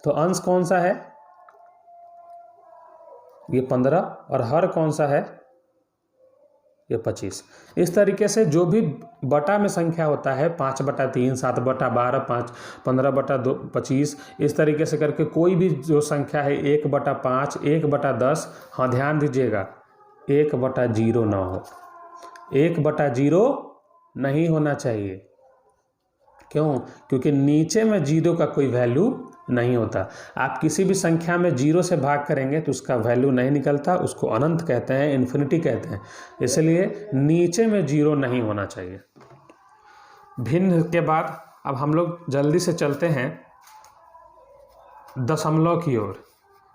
तो अंश कौन सा है? ये 15, और हर कौन सा है? ये 25। इस तरीके से जो भी बटा में संख्या होता है, 5/3, 7/12, 15/25, इस तरीके से करके कोई भी जो संख्या है 1/5, 1/10, हाँ ध्यान दीजिएगा 1/0 ना हो, 1/0 नहीं होना चाहिए। क्यों? क्योंकि नीचे में 0 का कोई वैल्यू नहीं होता। आप किसी भी संख्या में 0 से भाग करेंगे तो उसका वैल्यू नहीं निकलता, उसको अनंत कहते हैं, इन्फिनिटी कहते हैं। इसलिए नीचे में 0 नहीं होना चाहिए। भिन्न के बाद अब हम लोग जल्दी से चलते हैं दशमलव की ओर।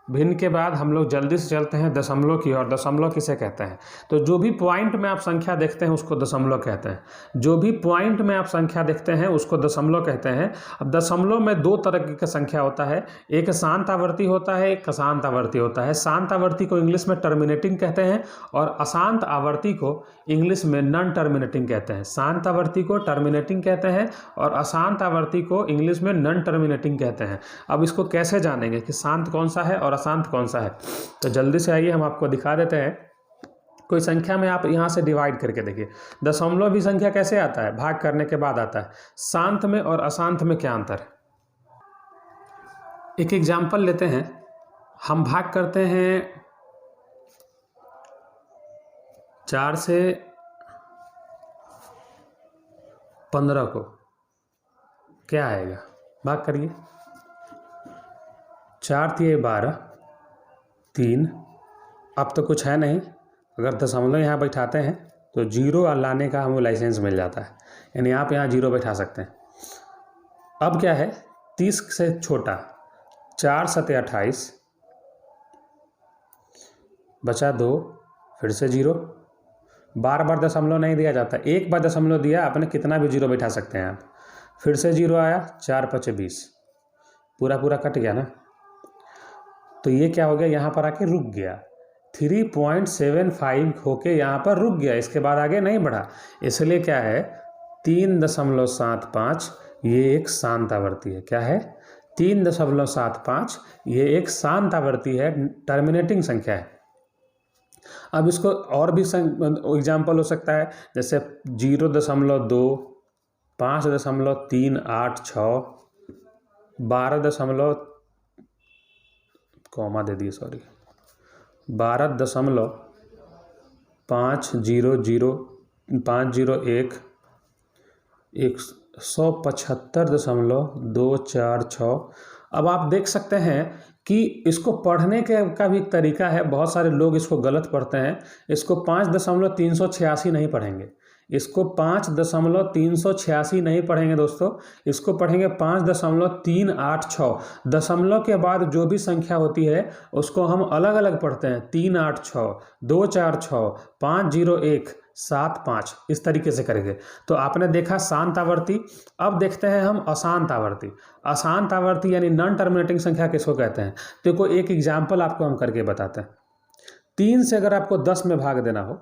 भिन्न के बाद हम लोग जल्दी से चलते हैं दशमलव की ओर। दशमलव किसे कहते हैं? तो जो भी पॉइंट में आप संख्या देखते हैं उसको दशमलव कहते हैं। जो भी पॉइंट में आप संख्या देखते हैं उसको दशमलव कहते हैं। अब दशमलव में 2 तरह की संख्या होता है, एक शांत आवर्ती होता है, एक अशांत आवर्ती होता है। शांत आवर्ती को इंग्लिश में टर्मिनेटिंग कहते हैं और अशांत आवर्ती को इंग्लिश में नॉन टर्मिनेटिंग कहते हैं। शांत आवर्ती को टर्मिनेटिंग कहते हैं और अशांत आवर्ती को इंग्लिश में नॉन टर्मिनेटिंग कहते हैं। अब इसको कैसे जानेंगे कि शांत कौन सा है और अशांत कौन सा है? तो जल्दी से आइए हम आपको दिखा देते हैं। कोई संख्या में आप यहाँ से डिवाइड करके देखिए। दशमलव भी संख्या कैसे आता है? भाग करने के बाद आता है। शांत में और अशांत में क्या अंतर है? एक एग्जाम्पल लेते हैं। हम भाग करते हैं 4 से 15 को, क्या आएगा? भाग करिए। 4 × 12, 3। अब तो कुछ है नहीं, अगर दशमलव यहाँ बैठाते हैं तो 0 लाने का हमें लाइसेंस मिल जाता है, यानी आप यहाँ 0 बैठा सकते हैं। अब क्या है? 30 से छोटा, 4 × 7 = 28, बचा 2, फिर से 0, बार बार दशमलव नहीं दिया जाता, एक बार दशमलव दिया आपने कितना भी जीरो बैठा सकते हैं आप। फिर से जीरो आया, 4 × 5 = 20, पूरा पूरा कट गया ना। तो ये क्या हो गया, यहाँ पर आके रुक गया, 3.75 होके यहाँ पर रुक गया, इसके बाद आगे नहीं बढ़ा। इसलिए क्या है, 3.75 ये एक शांत आवर्ती है। क्या है, 3.75 ये एक शांत आवर्ती है, टर्मिनेटिंग संख्या है। अब इसको और भी एग्जाम्पल हो सकता है, जैसे 0.2, 5.386, 12.501, 175.246। अब आप देख सकते हैं कि इसको पढ़ने का भी एक तरीका है। बहुत सारे लोग इसको गलत पढ़ते हैं। इसको 5.386 नहीं पढ़ेंगे, इसको 5.386 नहीं पढ़ेंगे दोस्तों, इसको पढ़ेंगे 5.386। दशमलव के बाद जो भी संख्या होती है उसको हम अलग अलग पढ़ते हैं, 386, 246, 501, 75, इस तरीके से करेंगे। तो आपने देखा शांत आवर्ती। अब देखते हैं हम अशांत आवर्ती। अशांत आवर्ती यानी नॉन टर्मिनेटिंग संख्या किसको कहते हैं? देखो एक एग्जाम्पल आपको हम करके बताते हैं। 3 से अगर आपको 10 में भाग देना हो,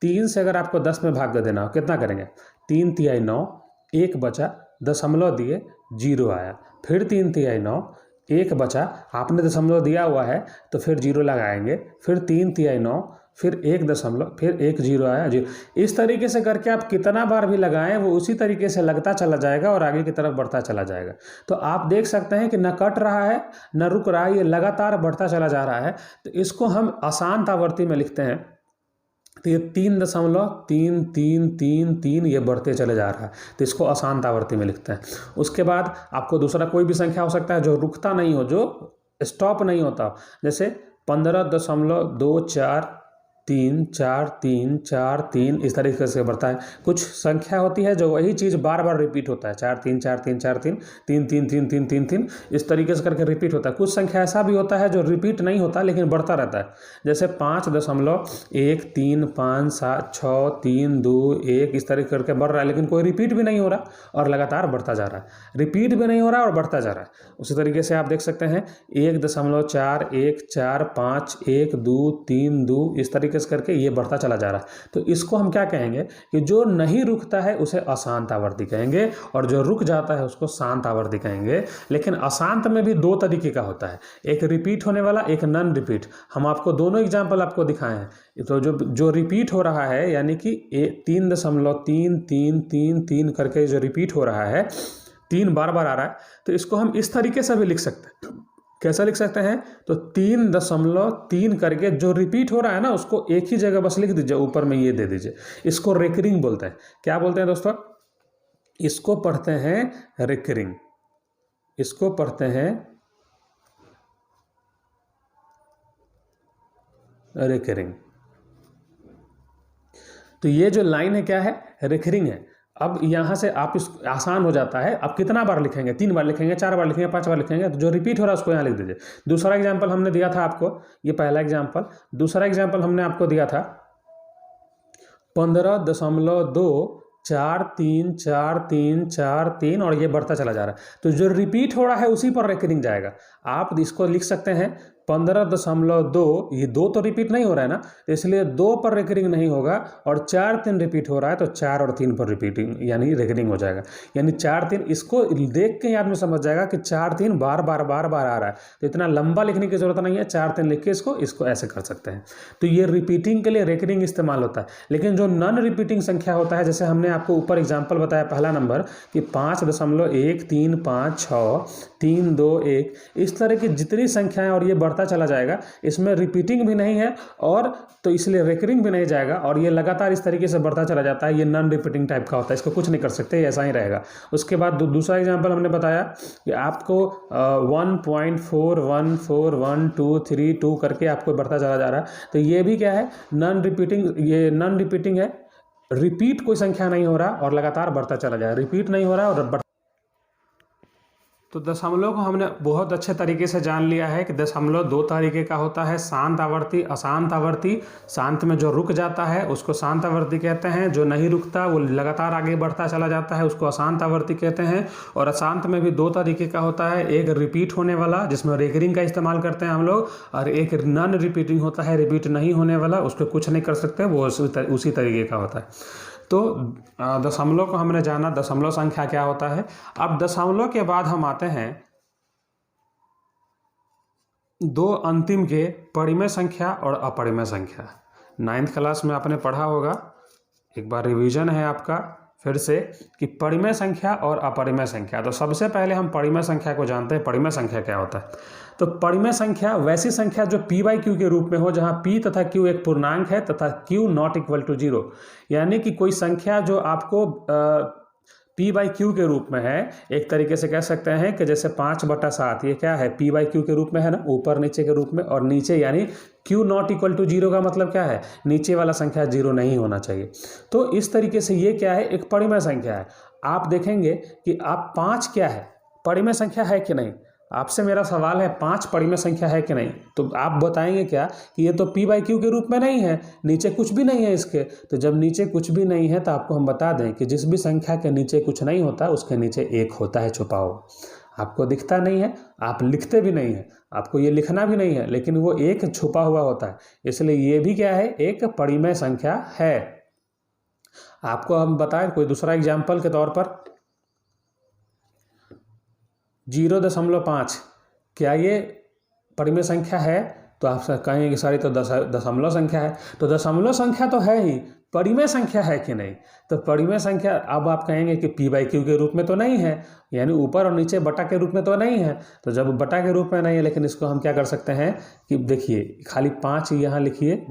3 से अगर आपको 10 में भाग देना हो, कितना करेंगे? 3 × 9, 1 बचा, दशमलव दिए, 0 आया। फिर 3 × 9, 1 बचा, आपने दशमलव दिया हुआ है तो फिर 0 लगाएंगे। फिर 3 × 9, फिर 1 दशमलव, फिर 1 0 आया, 0। इस तरीके से करके आप कितना बार भी लगाएं वो उसी तरीके से लगता चला जाएगा और आगे की तरफ बढ़ता चला जाएगा। तो आप देख सकते हैं कि न कट रहा है न रुक रहा है, ये लगातार बढ़ता चला जा रहा है। तो इसको हम अशांत आवर्ती में लिखते हैं। तो ये 3.33333 ये बढ़ते चले जा रहा है, तो इसको अशांत आवर्ती में लिखते हैं। उसके बाद आपको दूसरा कोई भी संख्या हो सकता है जो रुकता नहीं हो, जो स्टॉप नहीं होता, जैसे 15.2434343 इस तरीके से बढ़ता है। कुछ संख्या होती है जो वही चीज़ बार बार रिपीट होता है, 4 3 4 3 4 3 3 3 3 3 3 3 इस तरीके से करके रिपीट होता है। कुछ संख्या ऐसा भी होता है जो रिपीट नहीं होता लेकिन बढ़ता रहता है, जैसे 5.1357632 इस तरीके करके बढ़ रहा है लेकिन कोई रिपीट भी नहीं हो रहा और लगातार बढ़ता जा रहा है। रिपीट भी नहीं हो रहा और बढ़ता जा रहा है। उसी तरीके से आप देख सकते हैं 1.414132 इस तरीके से करके ये बढ़ता चला जा रहा है। तो इसको हम क्या कहेंगे कि जो नहीं रुकता है उसे अशांत आवर्ती कहेंगे और जो रुक जाता है उसको शांत आवर्ती कहेंगे। लेकिन अशांत में भी दो तरीके का होता है, एक रिपीट होने वाला, एक नॉन रिपीट। हम आपको दोनों एग्जाम्पल आपको दिखाए हैं। तो जो रिपीट हो रहा है यानी कि 3.3333 करके जो रिपीट हो रहा है, 3 बार बार आ रहा है, तो इसको हम इस तरीके से भी लिख सकते हैं। कैसा लिख सकते हैं? तो 3.3 करके जो रिपीट हो रहा है ना उसको एक ही जगह बस लिख दीजिए, ऊपर में ये दे दीजिए। इसको रेकरिंग बोलते हैं। क्या बोलते हैं दोस्तों? इसको पढ़ते हैं रेकरिंग, इसको पढ़ते हैं रेकरिंग। तो ये जो लाइन है क्या है? रेकरिंग है। अब यहाँ से आप इस आसान हो जाता है। अब कितना बार लिखेंगे? 3 बार लिखेंगे, 4 बार लिखेंगे, 5 बार लिखेंगे। तो जो रिपीट हो रहा है उसको यहाँ लिख दीजिए। दूसरा एग्जाम्पल हमने दिया था आपको, ये पहला एग्जाम्पल। दूसरा एग्जाम्पल हमने आपको दिया था 15.2434343 और ये बढ़ता चला जा रहा है। तो जो रिपीट हो रहा है उसी पर रेकरिंग जाएगा। आप इसको लिख सकते हैं 15.2, ये 2 तो रिपीट नहीं हो रहा है ना, तो इसलिए 2 पर रेकरिंग नहीं होगा, और 4 3 रिपीट हो रहा है तो 4 और 3 पर रिपीटिंग यानी रेकरिंग हो जाएगा। यानी 4 3, इसको देख के ही आदमी समझ जाएगा कि 4 3 बार बार बार बार आ रहा है। तो इतना लंबा लिखने की जरूरत नहीं है, 4 3 लिख के इसको ऐसे कर सकते हैं। तो ये रिपीटिंग के लिए रेकरिंग इस्तेमाल होता है। लेकिन जो नॉन रिपीटिंग संख्या होता है, जैसे हमने आपको ऊपर एग्जाम्पल बताया पहला नंबर कि 5.135632 इस तरह की जितनी संख्याएं, और ये बढ़ता चला जाएगा, इसमें रिपीटिंग भी नहीं है और तो इसलिए रेकरिंग भी नहीं जाएगा, और ये लगातार इस तरीके से बढ़ता चला जाता है। ये नॉन रिपीटिंग टाइप का होता है, इसको कुछ नहीं कर सकते, ऐसा ही रहेगा। उसके बाद दूसरा एग्जांपल हमने बताया कि आपको 1.414132 करके आपको बढ़ता चला जा रहा है। तो ये भी क्या है? Non repeating. ये नॉन रिपीटिंग है, रिपीट कोई संख्या नहीं हो रहा और लगातार बढ़ता चला जाए, रिपीट नहीं हो रहा और तो दशमलव को हमने बहुत अच्छे तरीके से जान लिया है कि दशमलव दो तरीके का होता है, शांत आवर्ती, अशांत आवर्ती। शांत में जो रुक जाता है उसको शांत आवर्ती कहते हैं, जो नहीं रुकता वो लगातार आगे बढ़ता चला जाता है उसको अशांत आवर्ती कहते हैं। और अशांत में भी दो तरीके का होता है, एक रिपीट होने वाला जिसमें रेकरिंग का इस्तेमाल करते हैं हम लोग, और एक नॉन रिपीटिंग होता है, रिपीट नहीं होने वाला, उसको कुछ नहीं कर सकते, वो उसी तरीके का होता है। तो दशमलव को हमने जाना, दशमलव संख्या क्या होता है। अब दशमलव के बाद हम आते हैं दो अंतिम के परिमेय संख्या और अपरिमेय संख्या। 9th क्लास में आपने पढ़ा होगा, एक बार रिवीजन है आपका फिर से, कि परिमेय संख्या और अपरिमेय संख्या। तो सबसे पहले हम परिमेय संख्या को जानते हैं। परिमेय संख्या क्या होता है? तो परिमेय संख्या वैसी संख्या जो p/q के रूप में हो, जहां p तथा q एक पूर्णांक है तथा q नॉट इक्वल टू 0। यानी कि कोई संख्या जो आपको p/q के रूप में है, एक तरीके से कह सकते हैं कि जैसे 5/7 ये क्या है, p/q के रूप में है ना, ऊपर नीचे के रूप में। और नीचे यानी q नॉट इक्वल टू 0 का मतलब क्या है, नीचे वाला संख्या 0 नहीं होना चाहिए। तो इस तरीके से ये क्या है, एक परिमेय संख्या है। आप देखेंगे कि आप 5 क्या है, परिमेय संख्या है कि नहीं। आपसे मेरा सवाल है 5 परिमेय संख्या है कि नहीं, तो आप बताएंगे क्या कि ये तो p/q के रूप में नहीं है, नीचे कुछ भी नहीं है इसके। तो जब नीचे कुछ भी नहीं है तो आपको हम बता दें कि जिस भी संख्या के नीचे कुछ नहीं होता उसके नीचे 1 होता है छुपा हुआ। आपको दिखता नहीं है, आप लिखते भी नहीं है, आपको ये लिखना भी नहीं है, लेकिन वो 1 छुपा हुआ होता है, इसलिए ये भी क्या है, एक परिमेय संख्या है। आपको हम बताएं कोई दूसरा एग्जाम्पल के तौर पर, 0.5 क्या ये परिमेय संख्या है? तो आप कहेंगे कि सारी तो दशमलव संख्या है। तो दशमलव संख्या तो है ही, परिमेय संख्या है कि नहीं? तो परिमेय संख्या, अब आप कहेंगे कि p/q के रूप में तो नहीं है, यानी ऊपर और नीचे बटा के रूप में तो नहीं है। तो जब बटा के रूप में नहीं है, लेकिन इसको हम क्या कर सकते हैं कि देखिए खाली 5 यहाँ लिखिए,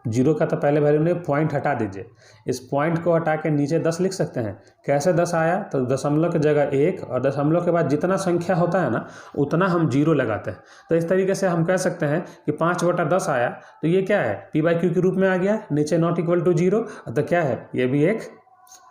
0 का तो पहले वैल्यू ने पॉइंट हटा दीजिए, इस पॉइंट को हटा के नीचे 10 लिख सकते हैं। कैसे 10 आया? तो दशमलव की जगह 1, और दशमलव के बाद जितना संख्या होता है ना उतना हम 0 लगाते हैं। तो इस तरीके से हम कह सकते हैं कि 5/10 आया, तो ये क्या है, p/q के रूप में आ गया, नीचे नॉट इक्वल टू 0। तो क्या है, ये भी एक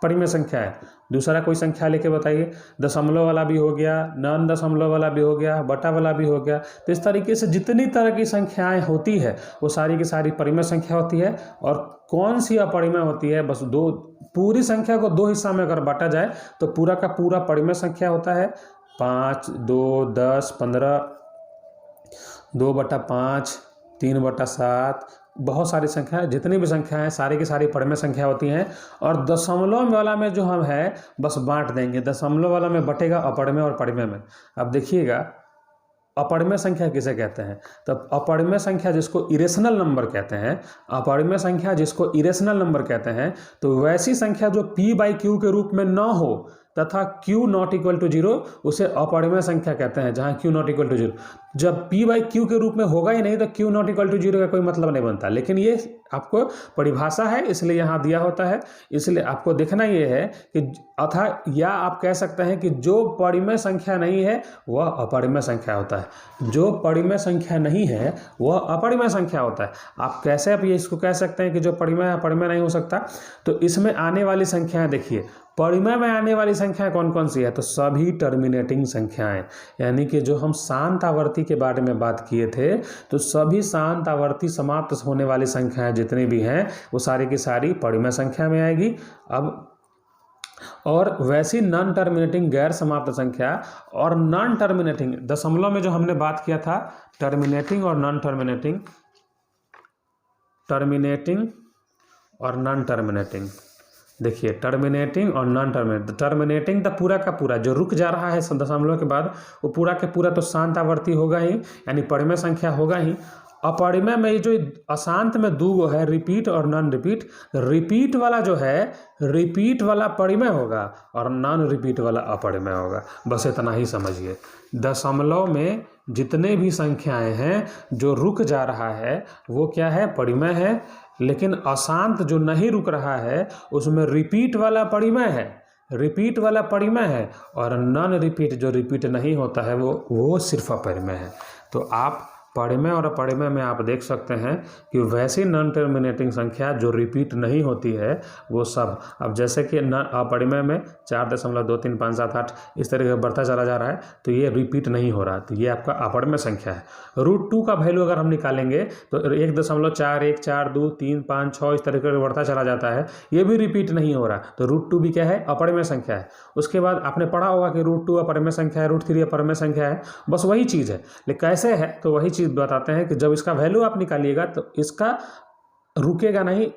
परिमेय संख्या है। दूसरा कोई संख्या लेके बताइए, दशमलव वाला भी हो गया, नॉन दशमलव वाला भी हो गया, बटा वाला भी हो गया। तो इस तरीके से जितनी तरह की संख्याएं होती है वो सारी की सारी परिमेय संख्या होती है। और कौन सी अपरिमेय होती है? बस दो, पूरी संख्या को 2 हिस्सा में अगर बांटा जाए तो पूरा का पूरा परिमेय संख्या होता है। 5, 2, 10, 15, 2/5, 3/7, बहुत सारी संख्या, जितनी भी संख्या है सारी की सारी परिमेय संख्या होती हैं। और दशमलव वाला में जो हम है बस बांट देंगे, दशमलव वाला में बटेगा अपरिमेय और परिमेय में। अब देखिएगा अपरिमेय संख्या किसे कहते हैं? तो अपरिमेय संख्या जिसको इरेशनल नंबर कहते हैं, अपरिमेय संख्या जिसको इरेशनल नंबर कहते हैं, तो वैसी संख्या जो p/q के रूप में न हो तथा q नॉट इक्वल टू 0 उसे अपरिमेय संख्या कहते हैं, जहां q नॉट इक्वल टू 0। जब p/q के रूप में होगा ही नहीं तो q नॉट इक्वल टू 0 का कोई मतलब नहीं बनता। लेकिन ये आपको परिभाषा है इसलिए यहाँ दिया होता है, इसलिए आपको देखना ये है कि अथा, या आप कह सकते हैं कि जो परिमेय संख्या नहीं है वह अपरिमेय संख्या होता है, जो परिमेय संख्या नहीं है वह अपरिमेय संख्या होता है। आप कैसे अब ये इसको कह सकते हैं कि जो परिमेय अपरिमेय नहीं हो सकता? तो इसमें आने वाली संख्याएं देखिए, परिमेय में आने वाली संख्याएं कौन कौन सी है? तो सभी टर्मिनेटिंग संख्याएं, यानी कि जो हम शांत आवर्ती के बारे में बात किए थे, तो सभी शांत आवर्ती समाप्त होने वाली संख्याएं जितनी भी हैं वो सारी की सारी परिमेय संख्या में आएगी। अब और वैसी नॉन टर्मिनेटिंग गैर समाप्त संख्या और नॉन टर्मिनेटिंग, दशमलव में जो हमने बात किया था टर्मिनेटिंग और नॉन टर्मिनेटिंग, टर्मिनेटिंग और नॉन टर्मिनेटिंग। देखिए टर्मिनेटिंग और नॉन टर्मिनेटिंग, टर्मिनेटिंग तो पूरा का पूरा जो रुक जा रहा है दशमलव के बाद वो पूरा के पूरा तो शांत आवर्ती होगा ही, यानी परिमेय संख्या होगा ही। अपरिमेय में जो अशांत में 2 है, रिपीट और नॉन रिपीट। रिपीट वाला जो है, रिपीट वाला परिमेय होगा और नॉन रिपीट वाला अपरिमेय होगा। बस इतना ही समझिए। दशमलव में जितने भी संख्याएं हैं जो रुक जा रहा है वो क्या है, परिमेय है। लेकिन अशांत जो नहीं रुक रहा है उसमें रिपीट वाला परिमेय है, रिपीट वाला परिमेय है। और नॉन रिपीट जो रिपीट नहीं होता है वो सिर्फ अपरिमेय है। तो आप परिमेय और अपरिमेय में आप देख सकते हैं कि वैसी नॉन टर्मिनेटिंग संख्या जो रिपीट नहीं होती है वो सब, अब जैसे कि अपरिमेय में 4.2357 इस तरीके से बढ़ता चला जा रहा है, तो ये रिपीट नहीं हो रहा, तो ये आपका अपरिमेय संख्या है। √2 का वैल्यू अगर हम निकालेंगे तो 1.41 4 2 3 5 6 इस तरीके से बढ़ता चला जाता है, ये भी रिपीट नहीं हो रहा, तो √2 भी क्या है, अपरिमेय संख्या है। उसके बाद आपने पढ़ा होगा कि √2 अपरिमेय संख्या है, √3 अपरिमेय संख्या है, बस वही चीज़ है। लेकिन कैसे है, तो वही चीज़ बताते हैं कि जब इसका वैल्यू आप निकालिएगा तो इसका रुकेगा नहीं,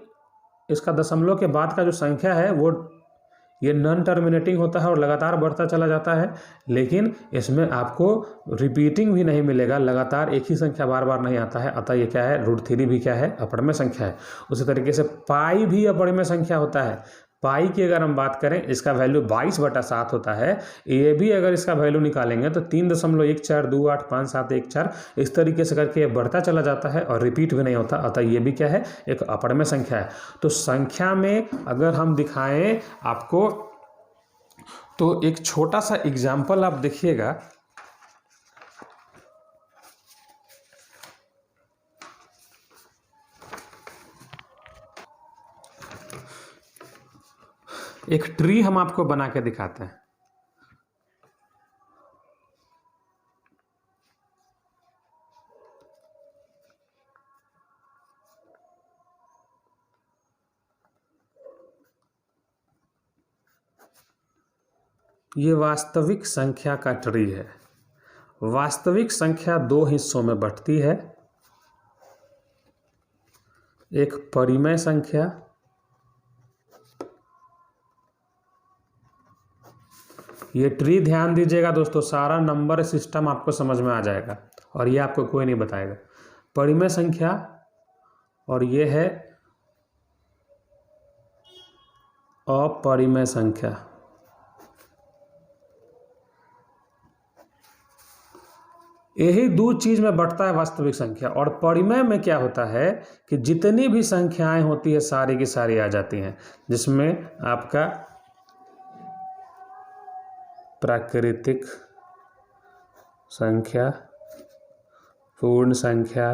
इसका दशमलव के बाद का जो संख्या है वो ये नॉन टर्मिनेटिंग होता है और लगातार बढ़ता चला जाता है, लेकिन इसमें आपको रिपीटिंग भी नहीं मिलेगा, लगातार एक ही संख्या बार बार नहीं आता है, अतः ये क्या है, √3 भी क्या है, अपरिमेय संख्या है। उसी तरीके से पाई भी अपरिमेय संख्या होता है। पाई की अगर हम बात करें, इसका वैल्यू 22/7 होता है, ये भी अगर इसका वैल्यू निकालेंगे तो 3.14285714 इस तरीके से करके बढ़ता चला जाता है और रिपीट भी नहीं होता, अतः ये भी क्या है, एक अपरिमेय संख्या है। तो संख्या में अगर हम दिखाएं आपको तो एक छोटा सा एग्जाम्पल आप देखिएगा। एक ट्री हम आपको बना के दिखाते हैं। ये वास्तविक संख्या का ट्री है। वास्तविक संख्या 2 हिस्सों में बंटती है, एक परिमेय संख्या, ये ट्री ध्यान दीजिएगा दोस्तों, सारा नंबर सिस्टम आपको समझ में आ जाएगा और ये आपको कोई नहीं बताएगा। परिमेय संख्या और ये है अपरिमेय संख्या। यही दो चीज में बढ़ता है वास्तविक संख्या। और परिमेय में क्या होता है कि जितनी भी संख्याएं होती है सारी की सारी आ जाती हैं, जिसमें आपका प्राकृतिक संख्या, पूर्ण संख्या,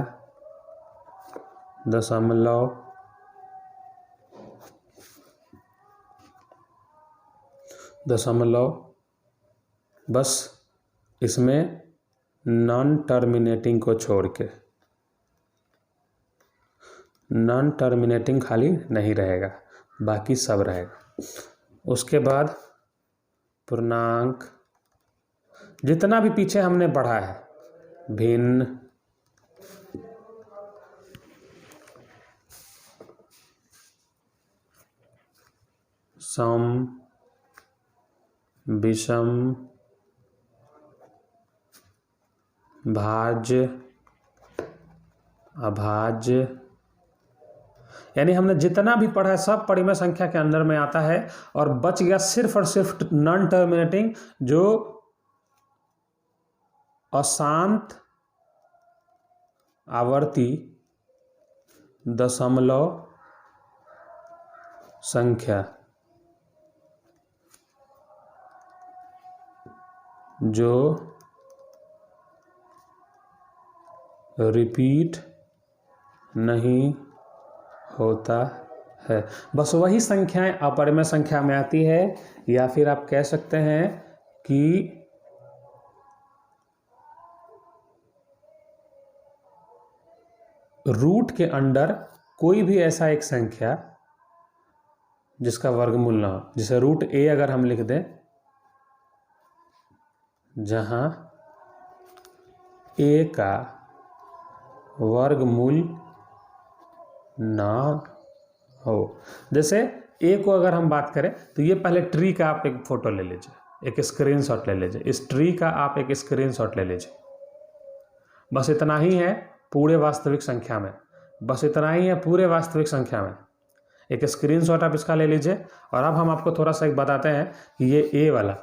दशमलव, बस इसमें नॉन टर्मिनेटिंग को छोड़ के, नॉन टर्मिनेटिंग खाली नहीं रहेगा, बाकी सब रहेगा। उसके बाद पूर्णांक, जितना भी पीछे हमने पढ़ा है, भिन्न, सम, विषम, भाज्य, अभाज्य, यानी हमने जितना भी पढ़ा है सब परिमेय संख्या के अंदर में आता है। और बच गया सिर्फ और सिर्फ नॉन टर्मिनेटिंग, जो अशांत आवर्ती दशमलव संख्या, जो रिपीट नहीं होता है। बस वही संख्याएं अपरिमेय संख्या में आती है, या फिर आप कह सकते हैं कि रूट के अंडर कोई भी ऐसा एक संख्या जिसका वर्गमूल ना हो, जैसे √a अगर हम लिख दें, जहां a का वर्गमूल ना हो। जैसे a को अगर हम बात करें तो ये पहले ट्री का आप एक फोटो ले लीजिए, एक स्क्रीनशॉट ले लीजिए, इस ट्री का आप एक स्क्रीनशॉट ले लीजिए। बस इतना ही है पूरे वास्तविक संख्या में, बस इतना ही है पूरे वास्तविक संख्या में। एक स्क्रीनशॉट आप इसका ले लीजिए। और अब हम आपको थोड़ा सा एक बताते हैं कि ये a वाला,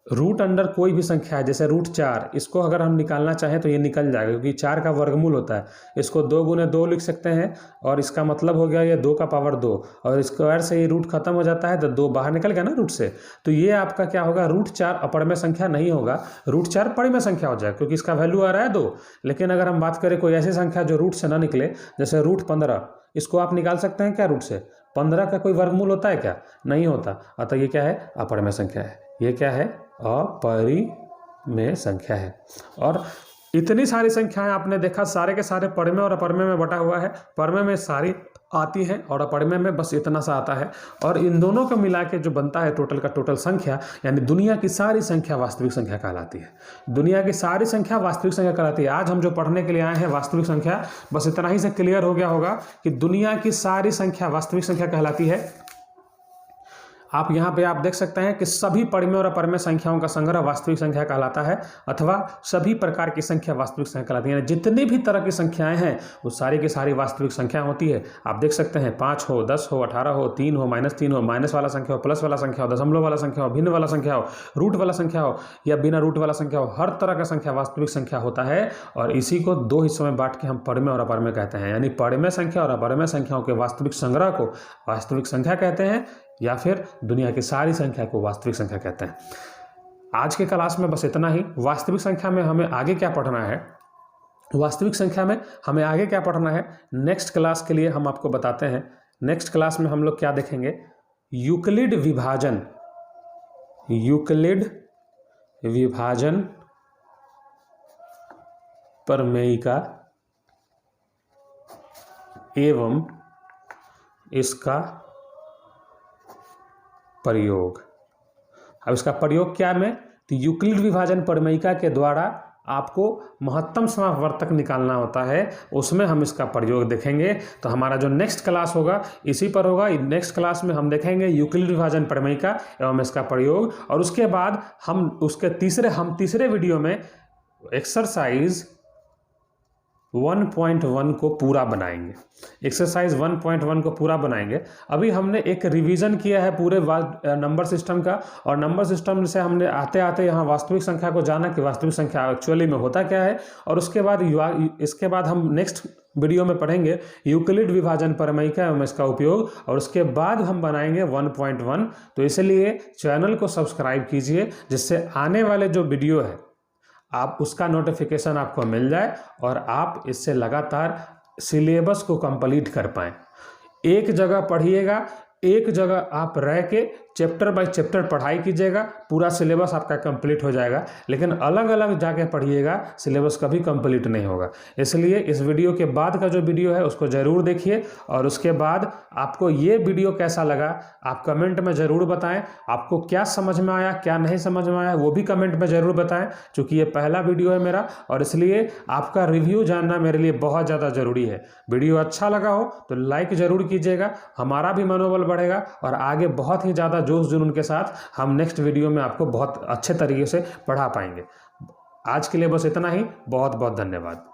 रूट अंडर कोई भी संख्या है, जैसे रूट 4, इसको अगर हम निकालना चाहें तो ये निकल जाएगा, क्योंकि 4 का वर्गमूल होता है। इसको 2 गुने 2 लिख सकते हैं, और इसका मतलब हो गया ये 2 का पावर 2, और स्क्वायर से ये रूट खत्म हो जाता है तो 2 बाहर निकल गया ना रूट से। तो ये आपका क्या होगा, रूट 4 अपरमेय संख्या नहीं होगा, रूट 4 परिमेय संख्या हो जाएगा, क्योंकि इसका वैल्यू आ रहा है 2। लेकिन अगर हम बात करें कोई ऐसी संख्या जो रूट से ना निकले, जैसे रूट 15, इसको आप निकाल सकते हैं क्या रूट से? 15 का कोई वर्गमूल होता है क्या? नहीं होता। अतः ये क्या है, अपरिमेय संख्या है। ये क्या है, अपरिमेय संख्या है। और इतनी सारी संख्याएं आपने देखा, सारे के सारे परिमेय और अपरिमेय में बटा हुआ है। परिमेय में सारी आती हैं और अपरिमेय में बस इतना सा आता है, और इन दोनों को मिला के जो बनता है टोटल का टोटल संख्या, यानी दुनिया की सारी संख्या वास्तविक संख्या कहलाती है। दुनिया की सारी संख्या वास्तविक संख्या कहलाती है। आज हम जो पढ़ने के लिए आए हैं वास्तविक संख्या, बस इतना ही से क्लियर हो गया होगा कि दुनिया की सारी संख्या वास्तविक संख्या कहलाती है। आप यहाँ पे आप देख सकते हैं कि सभी परिमेय और अपरिमेय संख्याओं का संग्रह वास्तविक संख्या कहलाता है, अथवा सभी प्रकार की संख्या वास्तविक संख्या कहलाती है। जितनी भी तरह की संख्याएं हैं वो सारी की सारी वास्तविक संख्या होती है। आप देख सकते हैं 5 हो, 10 हो, 18 हो, 3 हो, -3 हो, माइनस वाला संख्या हो, प्लस वाला संख्या हो, दशमलव वाला संख्या हो, भिन्न वाला संख्या हो, रूट वाला संख्या हो या बिना रूट वाला संख्या हो, हर तरह का संख्या वास्तविक संख्या होता है। और इसी को 2 हिस्सों में बांट के हम परिमेय और अपरिमेय कहते हैं। यानी परिमेय संख्या और अपरिमेय संख्याओं के वास्तविक संग्रह को वास्तविक संख्या कहते हैं, या फिर दुनिया की सारी संख्या को वास्तविक संख्या कहते हैं। आज के क्लास में बस इतना ही। वास्तविक संख्या में हमें आगे क्या पढ़ना है, वास्तविक संख्या में हमें आगे क्या पढ़ना है, नेक्स्ट क्लास के लिए हम आपको बताते हैं। नेक्स्ट क्लास में हम लोग क्या देखेंगे, यूक्लिड विभाजन, यूक्लिड विभाजन प्रमेयिका एवं इसका प्रयोग। अब इसका प्रयोग क्या में, तो यूक्लिड विभाजन प्रमेयिका के द्वारा आपको महत्तम समापवर्तक निकालना होता है, उसमें हम इसका प्रयोग देखेंगे। तो हमारा जो नेक्स्ट क्लास होगा इसी पर होगा। नेक्स्ट क्लास में हम देखेंगे यूक्लिड विभाजन प्रमेयिका एवं इसका प्रयोग, और उसके बाद हम उसके तीसरे वीडियो में एक्सरसाइज 1.1 को पूरा बनाएंगे। एक्सरसाइज 1.1 को पूरा बनाएंगे। अभी हमने एक रिवीजन किया है पूरे नंबर सिस्टम का, और नंबर सिस्टम से हमने आते आते यहाँ वास्तविक संख्या को जाना कि वास्तविक संख्या एक्चुअली में होता क्या है। और इसके बाद हम नेक्स्ट वीडियो में पढ़ेंगे यूक्लिड विभाजन प्रमेयिका एवं इसका उपयोग, और उसके बाद हम बनाएंगे 1.1। तो इसलिए चैनल को सब्सक्राइब कीजिए, जिससे आने वाले जो वीडियो है आप उसका नोटिफिकेशन आपको मिल जाए और आप इससे लगातार सिलेबस को कंप्लीट कर पाएँ। एक जगह पढ़िएगा, एक जगह आप रह के चैप्टर बाय चैप्टर पढ़ाई कीजिएगा, पूरा सिलेबस आपका कंप्लीट हो जाएगा। लेकिन अलग अलग जाके पढ़िएगा, सिलेबस कभी कंप्लीट नहीं होगा। इसलिए इस वीडियो के बाद का जो वीडियो है उसको ज़रूर देखिए, और उसके बाद आपको ये वीडियो कैसा लगा आप कमेंट में ज़रूर बताएं। आपको क्या समझ में आया, क्या नहीं समझ में आया, वो भी कमेंट में ज़रूर बताएं, क्योंकि ये पहला वीडियो है मेरा, और इसलिए आपका रिव्यू जानना मेरे लिए बहुत ज़्यादा ज़रूरी है। वीडियो अच्छा लगा हो तो लाइक ज़रूर कीजिएगा, हमारा भी मनोबल बढ़ेगा, और आगे बहुत ही ज़्यादा जोश जुनून के साथ हम नेक्स्ट वीडियो में आपको बहुत अच्छे तरीके से पढ़ा पाएंगे। आज के लिए बस इतना ही। बहुत बहुत धन्यवाद।